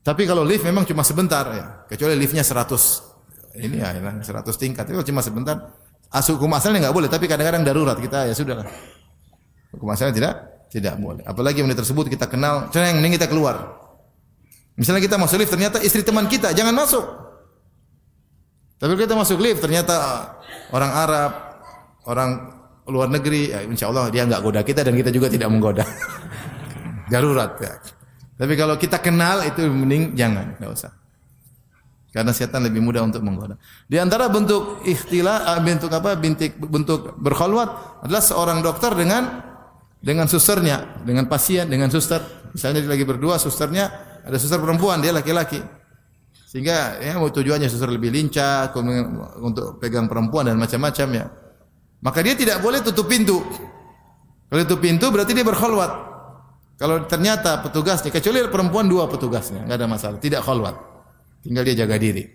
Tapi kalau lift memang cuma sebentar ya, kecuali liftnya 100. Ini ya 100 tingkat. Itu cuma sebentar. Hukum asalnya enggak boleh, tapi kadang-kadang darurat kita ya sudahlah. Hukum asalnya tidak boleh. Apalagi wanita tersebut kita kenal, mending kita keluar. Misalnya kita masuk lift ternyata istri teman kita, jangan masuk. Tapi kita masuk lift ternyata orang Arab, orang luar negeri, ya insya Allah dia enggak goda kita dan kita juga tidak menggoda. Darurat ya. Tapi kalau kita kenal itu mending jangan, enggak usah. Karena setan lebih mudah untuk menggoda. Di antara bentuk bentuk berkhalwat adalah seorang dokter dengan susternya, dengan pasien, dengan suster. Misalnya dia lagi berdua, susternya ada suster perempuan, dia laki-laki. Sehingga ya tujuannya suster lebih lincah untuk pegang perempuan dan macam-macam ya. Maka dia tidak boleh tutup pintu. Kalau tutup pintu berarti dia berkhalwat. Kalau ternyata petugasnya, kecuali perempuan 2 petugasnya, enggak ada masalah, tidak khalwat. Tinggal dia jaga diri.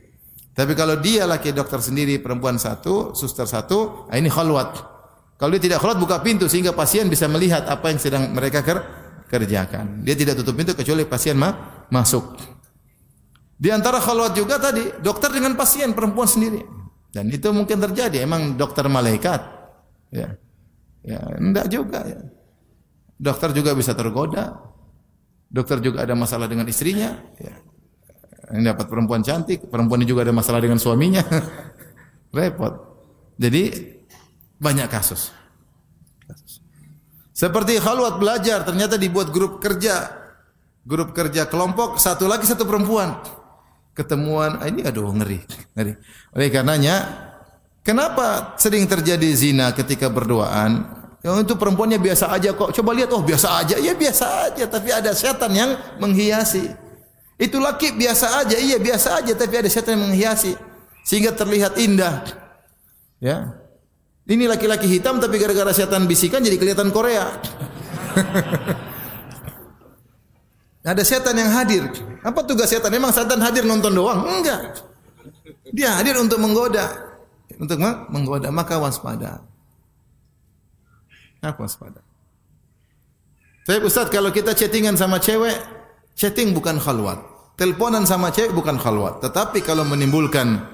Tapi kalau dia laki dokter sendiri, perempuan 1, suster 1, ini khalwat. Kalau dia tidak khalwat buka pintu sehingga pasien bisa melihat apa yang sedang mereka kerjakan. Dia tidak tutup pintu kecuali pasien masuk. Di antara khalwat juga tadi dokter dengan pasien perempuan sendiri. Dan itu mungkin terjadi, emang dokter malaikat. Ya. Ya, enggak juga ya. Dokter juga bisa tergoda. Dokter juga ada masalah dengan istrinya, ya. Ini dapat perempuan cantik, perempuan ini juga ada masalah dengan suaminya. Repot. Jadi banyak kasus. Seperti khalwat belajar, ternyata dibuat grup kerja. Grup kerja kelompok, 1 laki 1 perempuan. Ketemuan, ini aduh ngeri. Oleh karenanya, kenapa sering terjadi zina ketika berduaan? Yang itu perempuannya biasa aja kok. Coba lihat, oh biasa aja. Ya biasa aja, tapi ada setan yang menghiasi. Itu laki biasa aja, iya biasa aja, tapi ada setan yang menghiasi sehingga terlihat indah. Ya. Ini laki-laki hitam tapi gara-gara setan bisikan jadi kelihatan Korea. Ada setan yang hadir. Apa tugas setan? Memang setan hadir nonton doang? Enggak. Dia hadir untuk menggoda. Untuk menggoda, maka waspada. Apa waspada? Tapi Ustaz, kalau kita chattingan sama cewek, chatting bukan khalwat. Teleponan sama cewek bukan khalwat. Tetapi kalau menimbulkan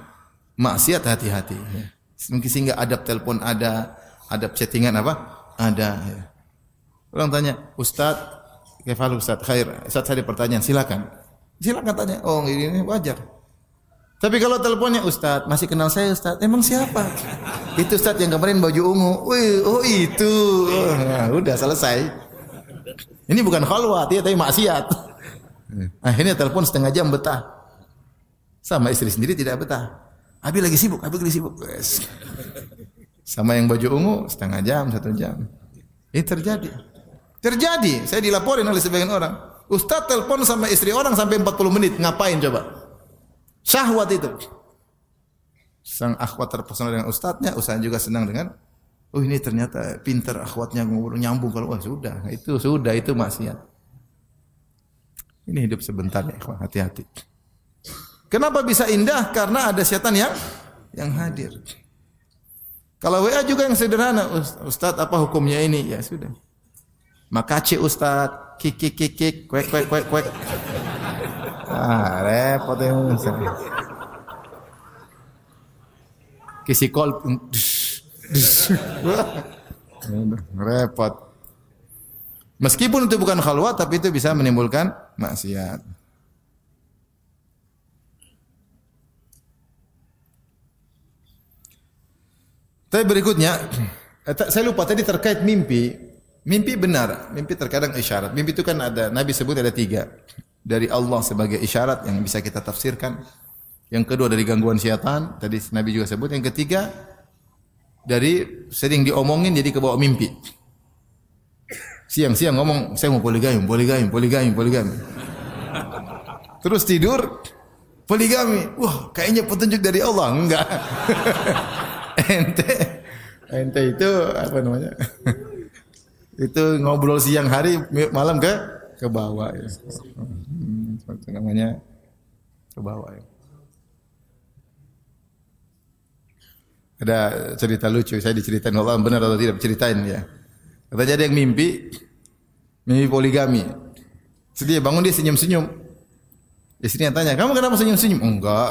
maksiat, hati-hati. Mungkin sehingga adab telepon ada, adab chattingan apa? Ada. Orang tanya, Ustaz, kefal Ustaz, khair. Ustaz ada pertanyaan, silakan. Silakan tanya. Oh, ini wajar. Tapi kalau teleponnya, Ustaz, masih kenal saya Ustaz? Emang siapa? Itu Ustaz yang kemarin baju ungu. Wih, oh itu. Oh, ya, udah selesai. Ini bukan khalwat, ya, tapi maksiat. Akhirnya telepon setengah jam betah. Sama istri sendiri tidak betah. Abi lagi sibuk. Yes. Sama yang baju ungu setengah jam, 1 jam. Ini terjadi, saya dilaporin oleh sebagian orang. Ustaz telepon sama istri orang sampai 40 menit, ngapain coba? Syahwat itu. Sang akhwat terpesona dengan ustaznya, ustaznya juga senang dengan, oh ini ternyata pintar akhwatnya ngobrol nyambung. Kalau sudah, itu maksiat. Ini hidup sebentar ya, hati-hati. Kenapa bisa indah? Karena ada setan yang hadir. Kalau WA juga yang sederhana, Ustaz apa hukumnya ini? Ya sudah. Makasih Ustaz, kik, kwek. Repot yang kisi call, repot. Meskipun itu bukan khalwat, tapi itu bisa menimbulkan maksiat. Tapi berikutnya, saya lupa tadi terkait mimpi. Mimpi benar, mimpi terkadang isyarat. Mimpi itu kan ada, Nabi sebut ada 3. Dari Allah sebagai isyarat yang bisa kita tafsirkan. Yang kedua dari gangguan syaitan, tadi Nabi juga sebut. Yang ketiga, dari sering diomongin jadi kebawa mimpi. Siang-siang ngomong, saya mau poligami. Terus tidur, poligami. Wah, kayaknya petunjuk dari Allah. Enggak. Ente itu apa namanya? Itu ngobrol siang hari, malam ke bawah ya. Itu namanya ke bawah ya. Ada cerita lucu, saya diceritain, Allah benar atau tidak ceritain ya. Katanya ada yang mimpi poligami. Sedih bangun dia senyum-senyum. Istrinya tanya, "Kamu kenapa senyum-senyum?" Enggak.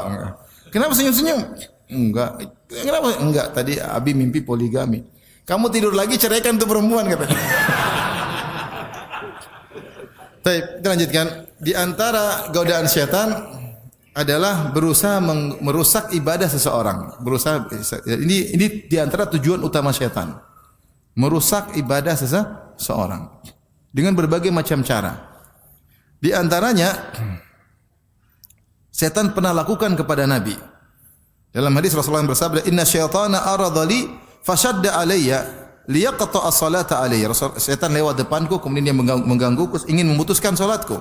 Kenapa senyum-senyum? Enggak. Kenapa? Enggak, tadi Abi mimpi poligami. Kamu tidur lagi ceraikan tuh perempuan katanya. Baik, kita lanjutkan. Di antara godaan syaitan adalah berusaha merusak ibadah seseorang. Ini di antara tujuan utama syaitan. Merusak ibadah seseorang dengan berbagai macam cara. Di antaranya syaitan pernah lakukan kepada Nabi. Dalam hadis Rasulullah bersabda, "Inna syaitana arada li fashadda alayya liyaqta'a as-salata alayya." Setan lewat depanku kemudian dia menggangguku ingin memutuskan salatku.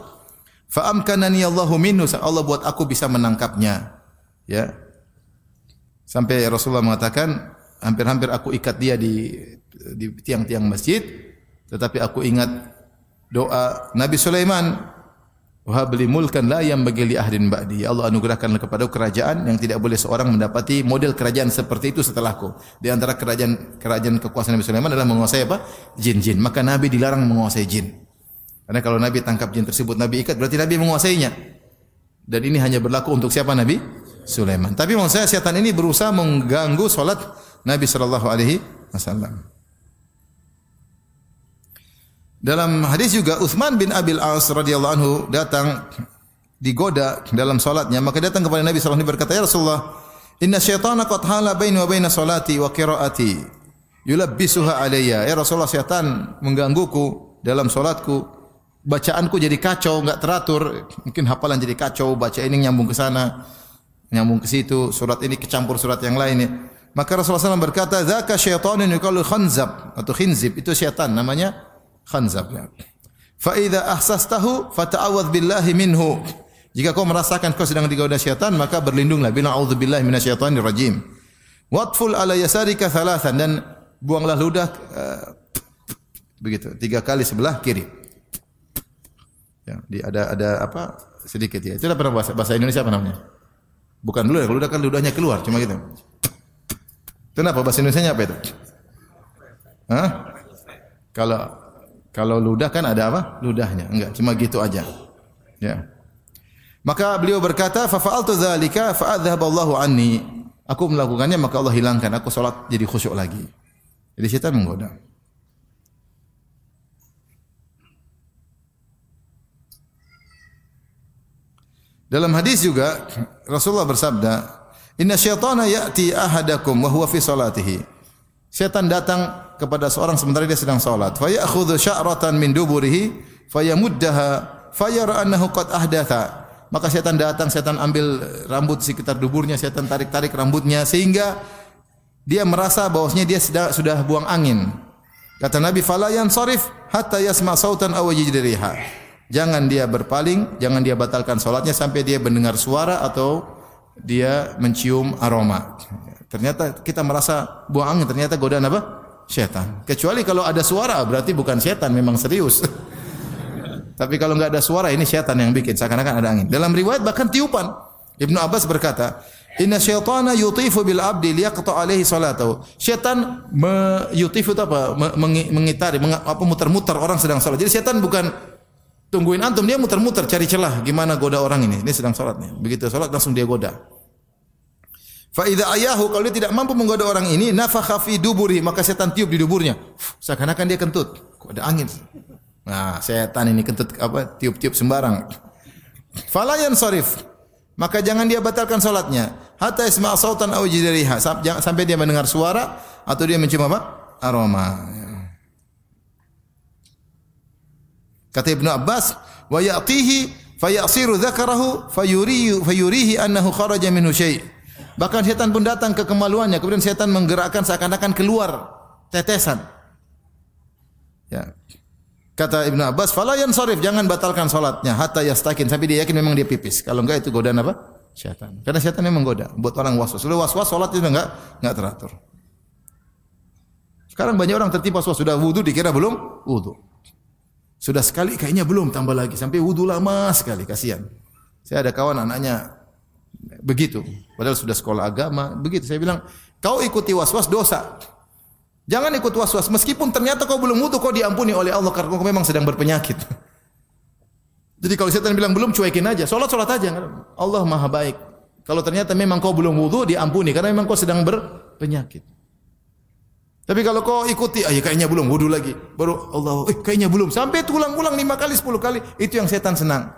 Fa amkanani Allahu minhu, Allah buat aku bisa menangkapnya. Ya. Sampai Rasulullah mengatakan, hampir-hampir aku ikat dia di tiang-tiang masjid, tetapi aku ingat doa Nabi Sulaiman, wa habli mulkan la yanbaghi li ahdin ba'di. Ya Allah, anugerahkanlah kepada kerajaan yang tidak boleh seorang mendapati model kerajaan seperti itu setelahku. Di antara kerajaan kekuasaan Nabi Sulaiman adalah menguasai apa? Jin-jin. Maka Nabi dilarang menguasai jin. Karena kalau Nabi tangkap jin tersebut, Nabi ikat, berarti Nabi menguasainya. Dan ini hanya berlaku untuk siapa? Nabi Sulaiman. Tapi maksud saya, setan ini berusaha mengganggu salat Nabi sallallahu alaihi wasallam. Dalam hadis juga Utsman bin Abil As radhiyallahu anhu datang digoda dalam salatnya, maka datang kepada Nabi sallallahu alaihi wasallam berkata, "Ya Rasulullah, inna syaitana qad hala baini wa baina salati wa qiraati yulabbisuha alayya." Ya Rasulullah, syaitan menggangguku dalam salatku. Bacaanku jadi kacau, enggak teratur. Mungkin hafalan jadi kacau, baca ini nyambung ke sana, nyambung ke situ, surat ini kecampur surat yang lain. Maka Rasulullah SAW berkata, "Dzaka syaitanun yuqalu khanzab," atau khinzib, itu syaitan namanya khanzab. Fa idza ahsastahu fata'awadz billahi minhu. Jika kau merasakan kau sedang digoda syaitan, maka berlindunglah, bilang a'udzubillahi minasyaitonir rajim. Watful ala yasarika thalathan, dan buanglah ludah begitu 3 kali sebelah kiri. Ya, ada apa sedikit ya. Itu pernah bahasa Indonesia apa namanya? Bukan ludah, kalau ludah kan ludahnya keluar, cuma gitu. Kenapa bahasa Indonesianya apa itu? Hah? Kalau ludah kan ada apa? Ludahnya. Enggak, cuma gitu aja. Ya. Maka beliau berkata, "Fa fa'altu dzalika fa adzhaballahu anni." Aku melakukannya maka Allah hilangkan, aku salat jadi khusyuk lagi. Jadi syaitan menggoda. Dalam hadis juga Rasulullah bersabda, "Inna syaitana ya'ti ahadakum wa huwa fi salatihi." Syaitan datang kepada seorang sementara dia sedang salat. Fa ya'khudhu sya'ratan min duburihi fayamuddaha fayara annahu qad ahdatha. Maka syaitan datang, syaitan ambil rambut sekitar duburnya, syaitan tarik-tarik rambutnya sehingga dia merasa bahwasanya dia sudah buang angin. Kata Nabi, "Fala yansarif hatta yasma' sautan aw yajid riha." Jangan dia berpaling, jangan dia batalkan salatnya sampai dia mendengar suara atau dia mencium aroma. Ternyata kita merasa buang angin, ternyata godaan apa? Syaitan. Kecuali kalau ada suara, berarti bukan syaitan, memang serius. Tapi kalau enggak ada suara, ini syaitan yang bikin, seakan-akan ada angin. Dalam riwayat bahkan tiupan. Ibnu Abbas berkata, "Inna syaitana yutifu bil abdi liyaqta alaihi salatahu." Syaitan yutifu itu apa? Mengitari, muter-muter orang sedang salat. Jadi syaitan bukan tungguin antum, dia muter-muter cari celah gimana goda orang ini. Dia sedang salat nih. Begitu salat langsung dia goda. Fa idza ayahu, kalau dia tidak mampu menggoda orang ini, nafakha fi duburi, maka setan tiup di duburnya. Seakan-akan dia kentut. Kok ada angin? Nah, setan ini kentut apa? Tiup-tiup sembarang. Fala yansarif, maka jangan dia batalkan salatnya. Hatta isma' sautan aw jidriha, sampai dia mendengar suara atau dia mencium apa? Aroma. Kata Ibnu Abbas, "Wa ya'tihi fayasiru dzakarahu fayurihi annahu kharaja minhu syai'." Bahkan setan pun datang ke kemaluannya, kemudian setan menggerakkan seakan-akan keluar tetesan. Ya. Kata Ibnu Abbas, "Fala yansarif, jangan batalkan salatnya hatta yastakin," sampai dia yakin memang dia pipis. Kalau enggak itu godaan apa? Syaitan. Karena syaitan memang goda, buat orang waswas. Sudah waswas salat itu enggak teratur. Sekarang banyak orang tertipu waswas, sudah wudu dikira belum wudu. Sudah sekali kayaknya belum, tambah lagi sampai wudu lama sekali, kasihan. Saya ada kawan anaknya begitu, padahal sudah sekolah agama, begitu. Saya bilang, "Kau ikuti waswas dosa. Jangan ikut waswas meskipun ternyata kau belum wudu, kau diampuni oleh Allah karena kau memang sedang berpenyakit." Jadi kalau setan bilang belum, cuekin aja, salat aja. Allah Maha baik. Kalau ternyata memang kau belum wudu, diampuni karena memang kau sedang berpenyakit. Tapi kalau kau ikuti, kayaknya belum, wudu lagi. Baru Allah, kayaknya belum. Sampai ulang-ulang 5 kali, 10 kali. Itu yang setan senang.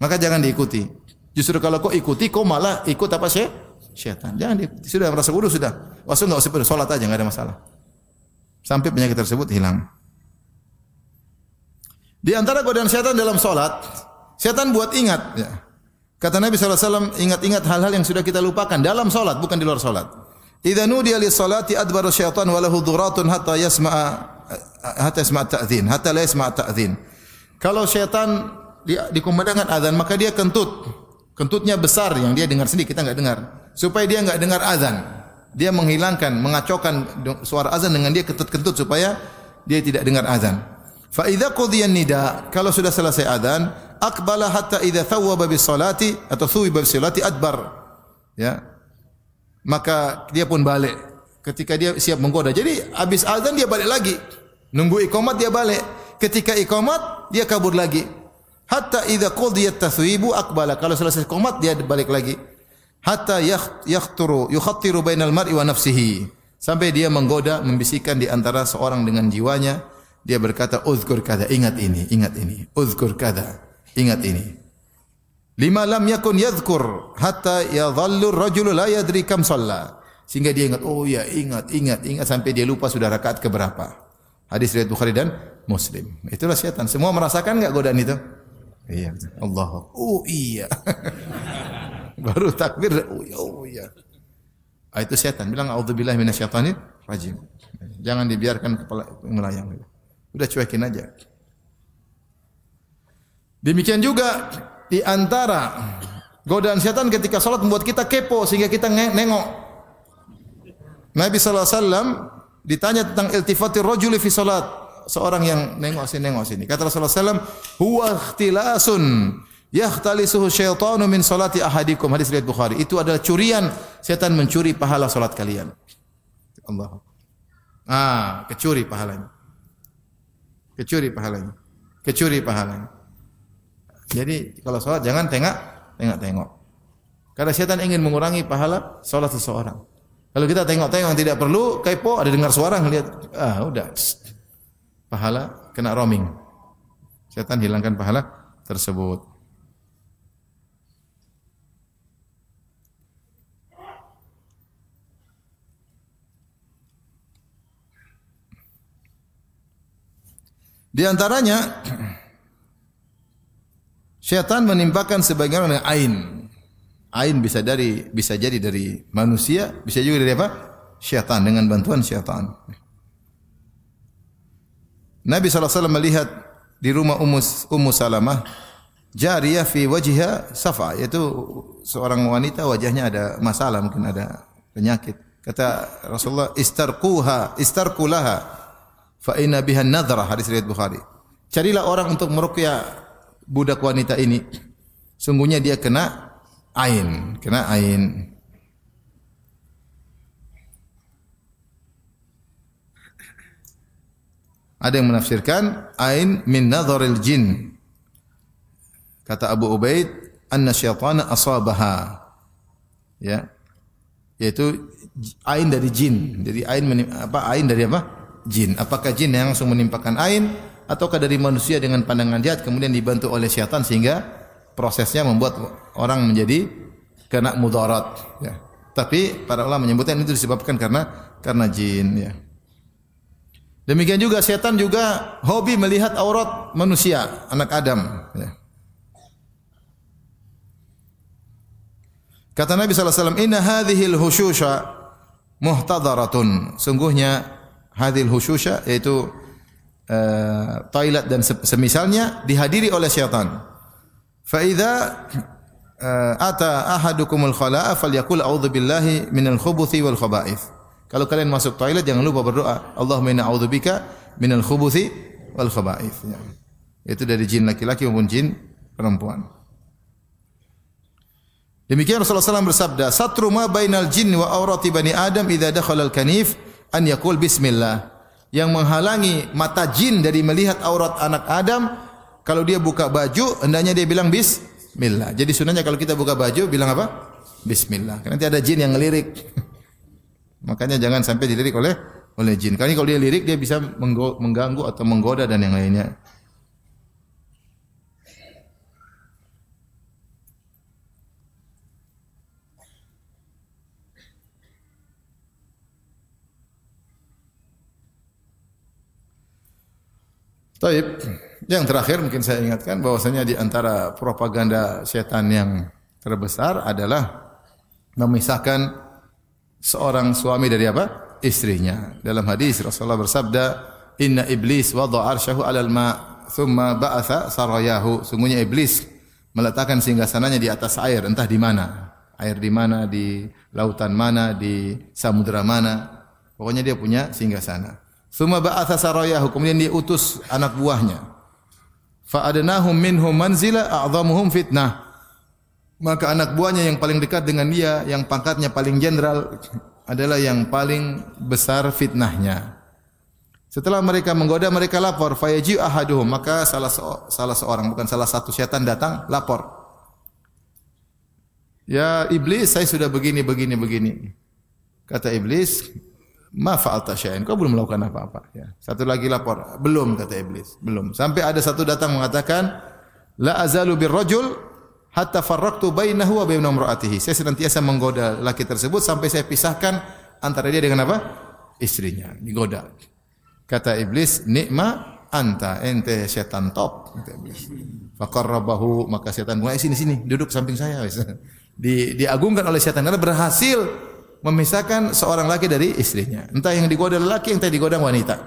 Maka jangan diikuti. Justru kalau kau ikuti, kau malah ikut apa syaitan. Jangan diikuti. Sudah merasa wudu, sudah. Wassu enggak usah berdoa, salat aja, enggak ada masalah. Sampai penyakit tersebut hilang. Di antara godaan syaitan dalam salat, syaitan buat ingat. Ya. Kata Nabi SAW, ingat-ingat hal-hal yang sudah kita lupakan dalam salat, bukan di luar salat. Idza nudiya lis-salati adbara syaitan wa lahu dhuratun hatta yasma'a ta'dzin, hatta la yasma'a ta'dzin. Kalau syaitan dikumandangkan azan, maka dia kentut. Kentutnya besar yang dia dengar sendiri, kita enggak dengar. Supaya dia enggak dengar azan. Dia menghilangkan, mengacaukan suara azan dengan dia kentut-kentut supaya dia tidak dengar azan. Fa idza qudiyan nida, kalau sudah selesai azan, aqbala hatta idza thawwaba bis salati atau thuwiba bis salati adbar. Ya. Maka dia pun balik ketika dia siap menggoda. Jadi habis azan dia balik lagi. Nunggu iqamat dia balik. Ketika iqamat dia kabur lagi. Hatta idza qudiyat tathwibu aqbala, kalau selesai iqamat dia balik lagi. Hatta yukhattiru bainal mar'i wa nafsihi, sampai dia menggoda, membisikkan di antara seorang dengan jiwanya. Dia berkata, uzkur kada, ingat ini, uzkur kada, ingat ini. Lima lam yakun yadhkur hatta yadhallu ar-rajulu la yadri kam shalla, sehingga dia ingat, oh ya, ingat sampai dia lupa sudah rakaat ke berapa. Hadis riwayat Bukhari dan Muslim. Itulah syaitan. Semua merasakan enggak godaan itu? Iya. Allah. Oh iya. Baru takbir, oh iya. Itu setan. Bilang a'udzubillahi minasyaitonir rajim. Jangan dibiarkan kepala melayang. Udah cuekin aja. Demikian juga di antara godaan setan ketika salat membuat kita kepo sehingga kita nengok. Nabi sallallahu alaihi wasallam ditanya tentang iltifatir rajuli fi salat. Seorang yang nengok sini. Kata Rasulullah SAW, huwa ikhtilasun yakhtalisuhu syaitanu min salati ahadikum. Hadis riwayat Bukhari. Itu adalah curian, setan mencuri pahala salat kalian. Allah. Kecuri pahalanya. Jadi kalau salat jangan tengok. Karena setan ingin mengurangi pahala salat seseorang. Kalau kita tengok-tengok yang tidak perlu, kepo, ada dengar suara ngelihat, udah. Pahala kena roaming. Setan hilangkan pahala tersebut. Di antaranya setan menimpakan sebagian dengan ain. Ain bisa jadi dari manusia, bisa juga dari apa? Syaitan, dengan bantuan syaitan. Nabi SAW melihat di rumah Ummu Salamah jariyah fi wajhiha safa, yaitu seorang wanita wajahnya ada masalah, mungkin ada penyakit. Kata Rasulullah, istarqulaha fa inna biha nadhra, hadis riwayat Bukhari. Carilah orang untuk meruqyah budak wanita ini. Sungguhnya dia kena ain. Ada yang menafsirkan ain min nadharil jin. Kata Abu Ubaid, anna syaitana asabaha. Ya. Yaitu ain dari jin. Jadi ain dari apa? Jin. Apakah jin yang langsung menimpakan ain ataukah dari manusia dengan pandangan jahat kemudian dibantu oleh syaitan sehingga prosesnya membuat orang menjadi kena mudarat, ya. Tapi para ulama menyebutkan itu disebabkan karena jin, ya. Demikian juga setan juga hobi melihat aurat manusia, anak Adam. Ya. Kata Nabi SAW, inna hadhil hushusha muhtadaratun. Sungguhnya hadhil hushusha, yaitu toilet dan semisalnya, dihadiri oleh syaitan. Fa idza ata ahadukumul khala'a falyaqul a'udzu billahi minal khubuthi wal khaba'ith. Kalau kalian masuk toilet jangan lupa berdoa, Allahumma inna a'udzubika minal khubuthi wal khaba'ith. Ya. Itu dari jin laki-laki maupun jin perempuan. Demikian Rasulullah SAW bersabda, satru ma bainal jin wa aurati bani Adam idza dakhala al-kanif an yaqul bismillah. Yang menghalangi mata jin dari melihat aurat anak Adam, kalau dia buka baju hendaknya dia bilang bismillah. Jadi sunahnya kalau kita buka baju bilang apa? Bismillah. Karena nanti ada jin yang ngelirik. Makanya jangan sampai dilirik oleh jin. Karena kalau dia lirik dia bisa mengganggu atau menggoda dan yang lainnya. Taib. Yang terakhir mungkin saya ingatkan bahwasanya di antara propaganda setan yang terbesar adalah memisahkan seorang suami dari apa? Istrinya. Dalam hadis Rasulullah bersabda, "Inna iblis wada'a arsyahu 'alal ma'." thumma ba'atha sarayahu. Sungguhnya iblis meletakkan singgasananya di atas air, entah di mana. Air di mana, di lautan mana, di samudera mana. Pokoknya dia punya singgasana. Thumma ba'atha sarayahu, kemudian dia utus anak buahnya. Fa adnahum minhum manzila a'dhamuhum fitnah. Maka anak buahnya yang paling dekat dengan dia, yang pangkatnya paling jenderal adalah yang paling besar fitnahnya. Setelah mereka menggoda, mereka lapor. Fayaji ahaduhum, maka salah seorang, bukan salah satu setan datang lapor. Ya iblis, saya sudah begini. Kata iblis, ma fa'alta syai'an, kau belum melakukan apa-apa. Ya. Satu lagi lapor, belum, kata iblis, belum. Sampai ada satu datang mengatakan, la azalu birrajul hatta farraqtu bainahu wa baina imra'atihi. Saya senantiasa menggoda laki tersebut sampai saya pisahkan antara dia dengan apa? Istrinya. Digoda. Kata iblis, nikma anta, ente setan top, kata iblis. Faqarrabahu, maka setan mulai sini duduk samping saya. Diagungkan oleh setan karena berhasil memisahkan seorang laki dari istrinya. Entah yang digoda laki, entah digoda wanita.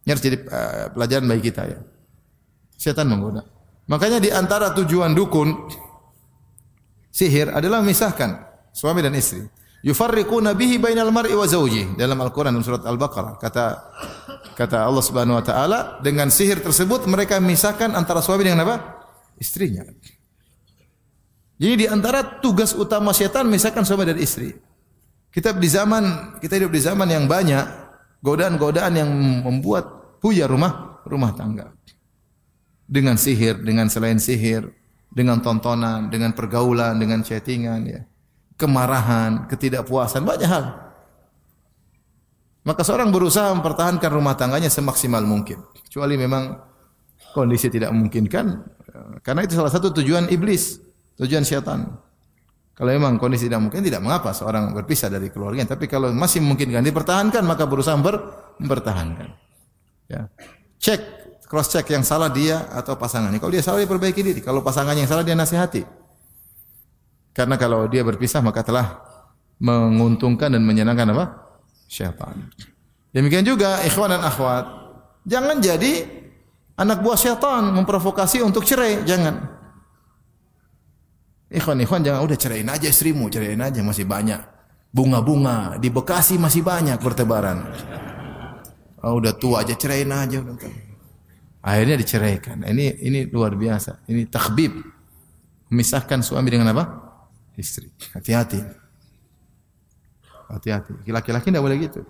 Ini harus jadi pelajaran bagi kita ya. Setan menggoda. Makanya di antara tujuan dukun sihir adalah memisahkan suami dan istri. Yufarriquna bihi bainal mar'i wa zawjihi. Dalam Al-Qur'an dalam surat Al-Baqarah kata Allah Subhanahu wa taala, dengan sihir tersebut mereka memisahkan antara suami dengan apa? Istrinya. Jadi di antara tugas utama setan memisahkan suami dan istri. Kita hidup di zaman yang banyak godaan-godaan yang membuat buyar rumah tangga. Dengan sihir, dengan selain sihir, dengan tontonan, dengan pergaulan, dengan chattingan, ya. Kemarahan, ketidakpuasan, banyak hal. Maka seorang berusaha mempertahankan rumah tangganya semaksimal mungkin. Kecuali memang kondisi tidak memungkinkan, karena itu salah satu tujuan iblis, tujuan syaitan. Kalau memang kondisi tidak mungkin, tidak mengapa seorang berpisah dari keluarganya. Tapi kalau masih memungkinkan dipertahankan, maka berusaha mempertahankan. Ya. Cross check yang salah dia atau pasangannya. Kalau dia salah, dia perbaiki diri. Kalau pasangannya yang salah, dia nasihati. Karena kalau dia berpisah, maka telah menguntungkan dan menyenangkan apa? Syaitan. Demikian juga ikhwan dan akhwat, jangan jadi anak buah syaitan memprovokasi untuk cerai, jangan. Ikhwan jangan udah ceraiin aja istrimu, ceraiin aja, masih banyak bunga-bunga di Bekasi, masih banyak bertebaran. Udah tua aja, ceraiin aja udah. Akhirnya diceraikan. Ini luar biasa. Ini takhbib. Memisahkan suami dengan apa? Istri. Hati-hati. Laki-laki tidak boleh gitu.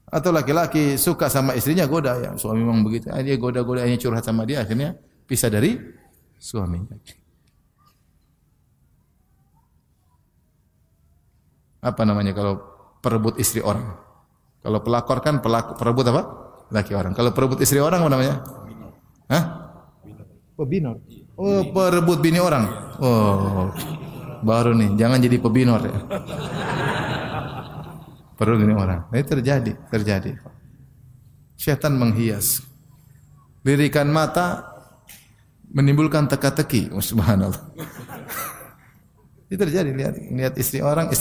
Atau laki-laki suka sama istrinya, goda ya. Suami memang begitu. Dia goda-godanya curhat sama dia, akhirnya pisah dari suaminya. Apa namanya kalau perebut istri orang? Kalau pelakor kan perebut apa? Laki orang. Kalau perebut istri orang apa namanya? Hah? Pebinor. Oh, perebut bini orang. Oh, baru nih. Jangan jadi pebinor ya. Perebut bini orang. Ini terjadi. Syaitan menghias. Lirikan mata menimbulkan teka-teki. Oh, subhanallah. Itu terjadi. Lihat istri orang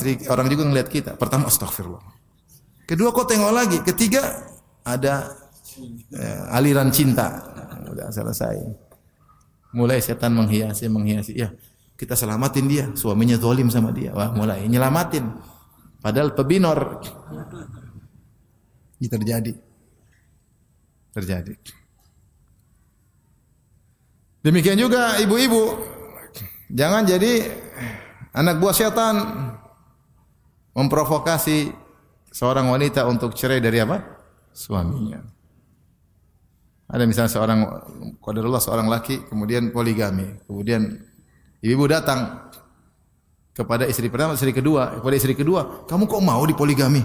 juga ngelihat kita. Pertama, astagfirullah. Kedua, kau tengok lagi. Ketiga, ada aliran cinta. Udah selesai. Mulai setan menghiasi. Ya, kita selamatin dia. Suaminya zalim sama dia. Wah, mulai nyelamatin. Padahal pebinor. Ini terjadi. Demikian juga ibu-ibu. Jangan jadi anak buah setan memprovokasi seorang wanita untuk cerai dari apa? Suaminya. Ada misalnya seorang laki kemudian poligami. Kemudian ibu datang kepada istri pertama, kepada istri kedua, kamu kok mau dipoligami?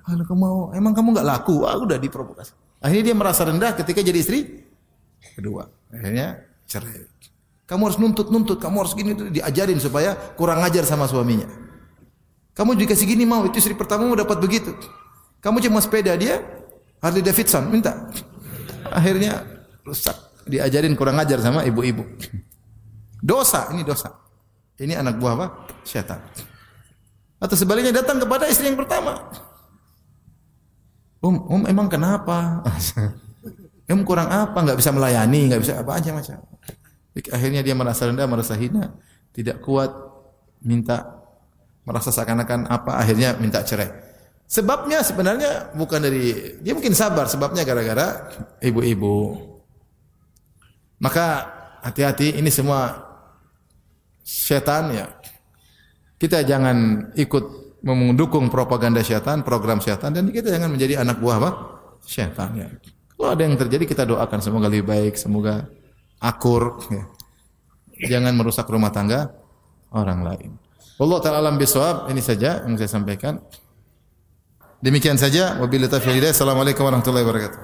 Kalau kamu mau, emang kamu enggak laku? Udah diprovokasi. Akhirnya dia merasa rendah ketika jadi istri kedua. Akhirnya cerai. Kamu harus nuntut, kamu harus gini, diajarin supaya kurang ajar sama suaminya. Kamu dikasih gini mau, itu istri pertama mau dapat begitu. Kamu cuma sepeda, dia Harley Davidson, minta. Akhirnya rusak, diajarin kurang ajar sama ibu-ibu. Dosa. Ini anak buah apa? Syaitan. Atau sebaliknya datang kepada istri yang pertama. Emang kenapa? Kamu kurang apa? Enggak bisa melayani, enggak bisa apa aja macam. Akhirnya dia merasa rendah, merasa hina, tidak kuat, minta merasa seakan-akan apa, akhirnya minta cerai. Sebabnya sebenarnya bukan dari dia mungkin sabar, sebabnya gara-gara ibu-ibu. Maka hati-hati, ini semua setan ya. Kita jangan ikut mendukung propaganda setan, program setan, dan kita jangan menjadi anak buah apa? Setan ya. Kalau ada yang terjadi kita doakan semoga lebih baik, semoga akur ya. Jangan merusak rumah tangga orang lain. Wallahu ta'ala alam bisawab. Ini saja yang saya sampaikan. Demikian saja. Wabillahi taufiq. Assalamualaikum warahmatullahi wabarakatuh.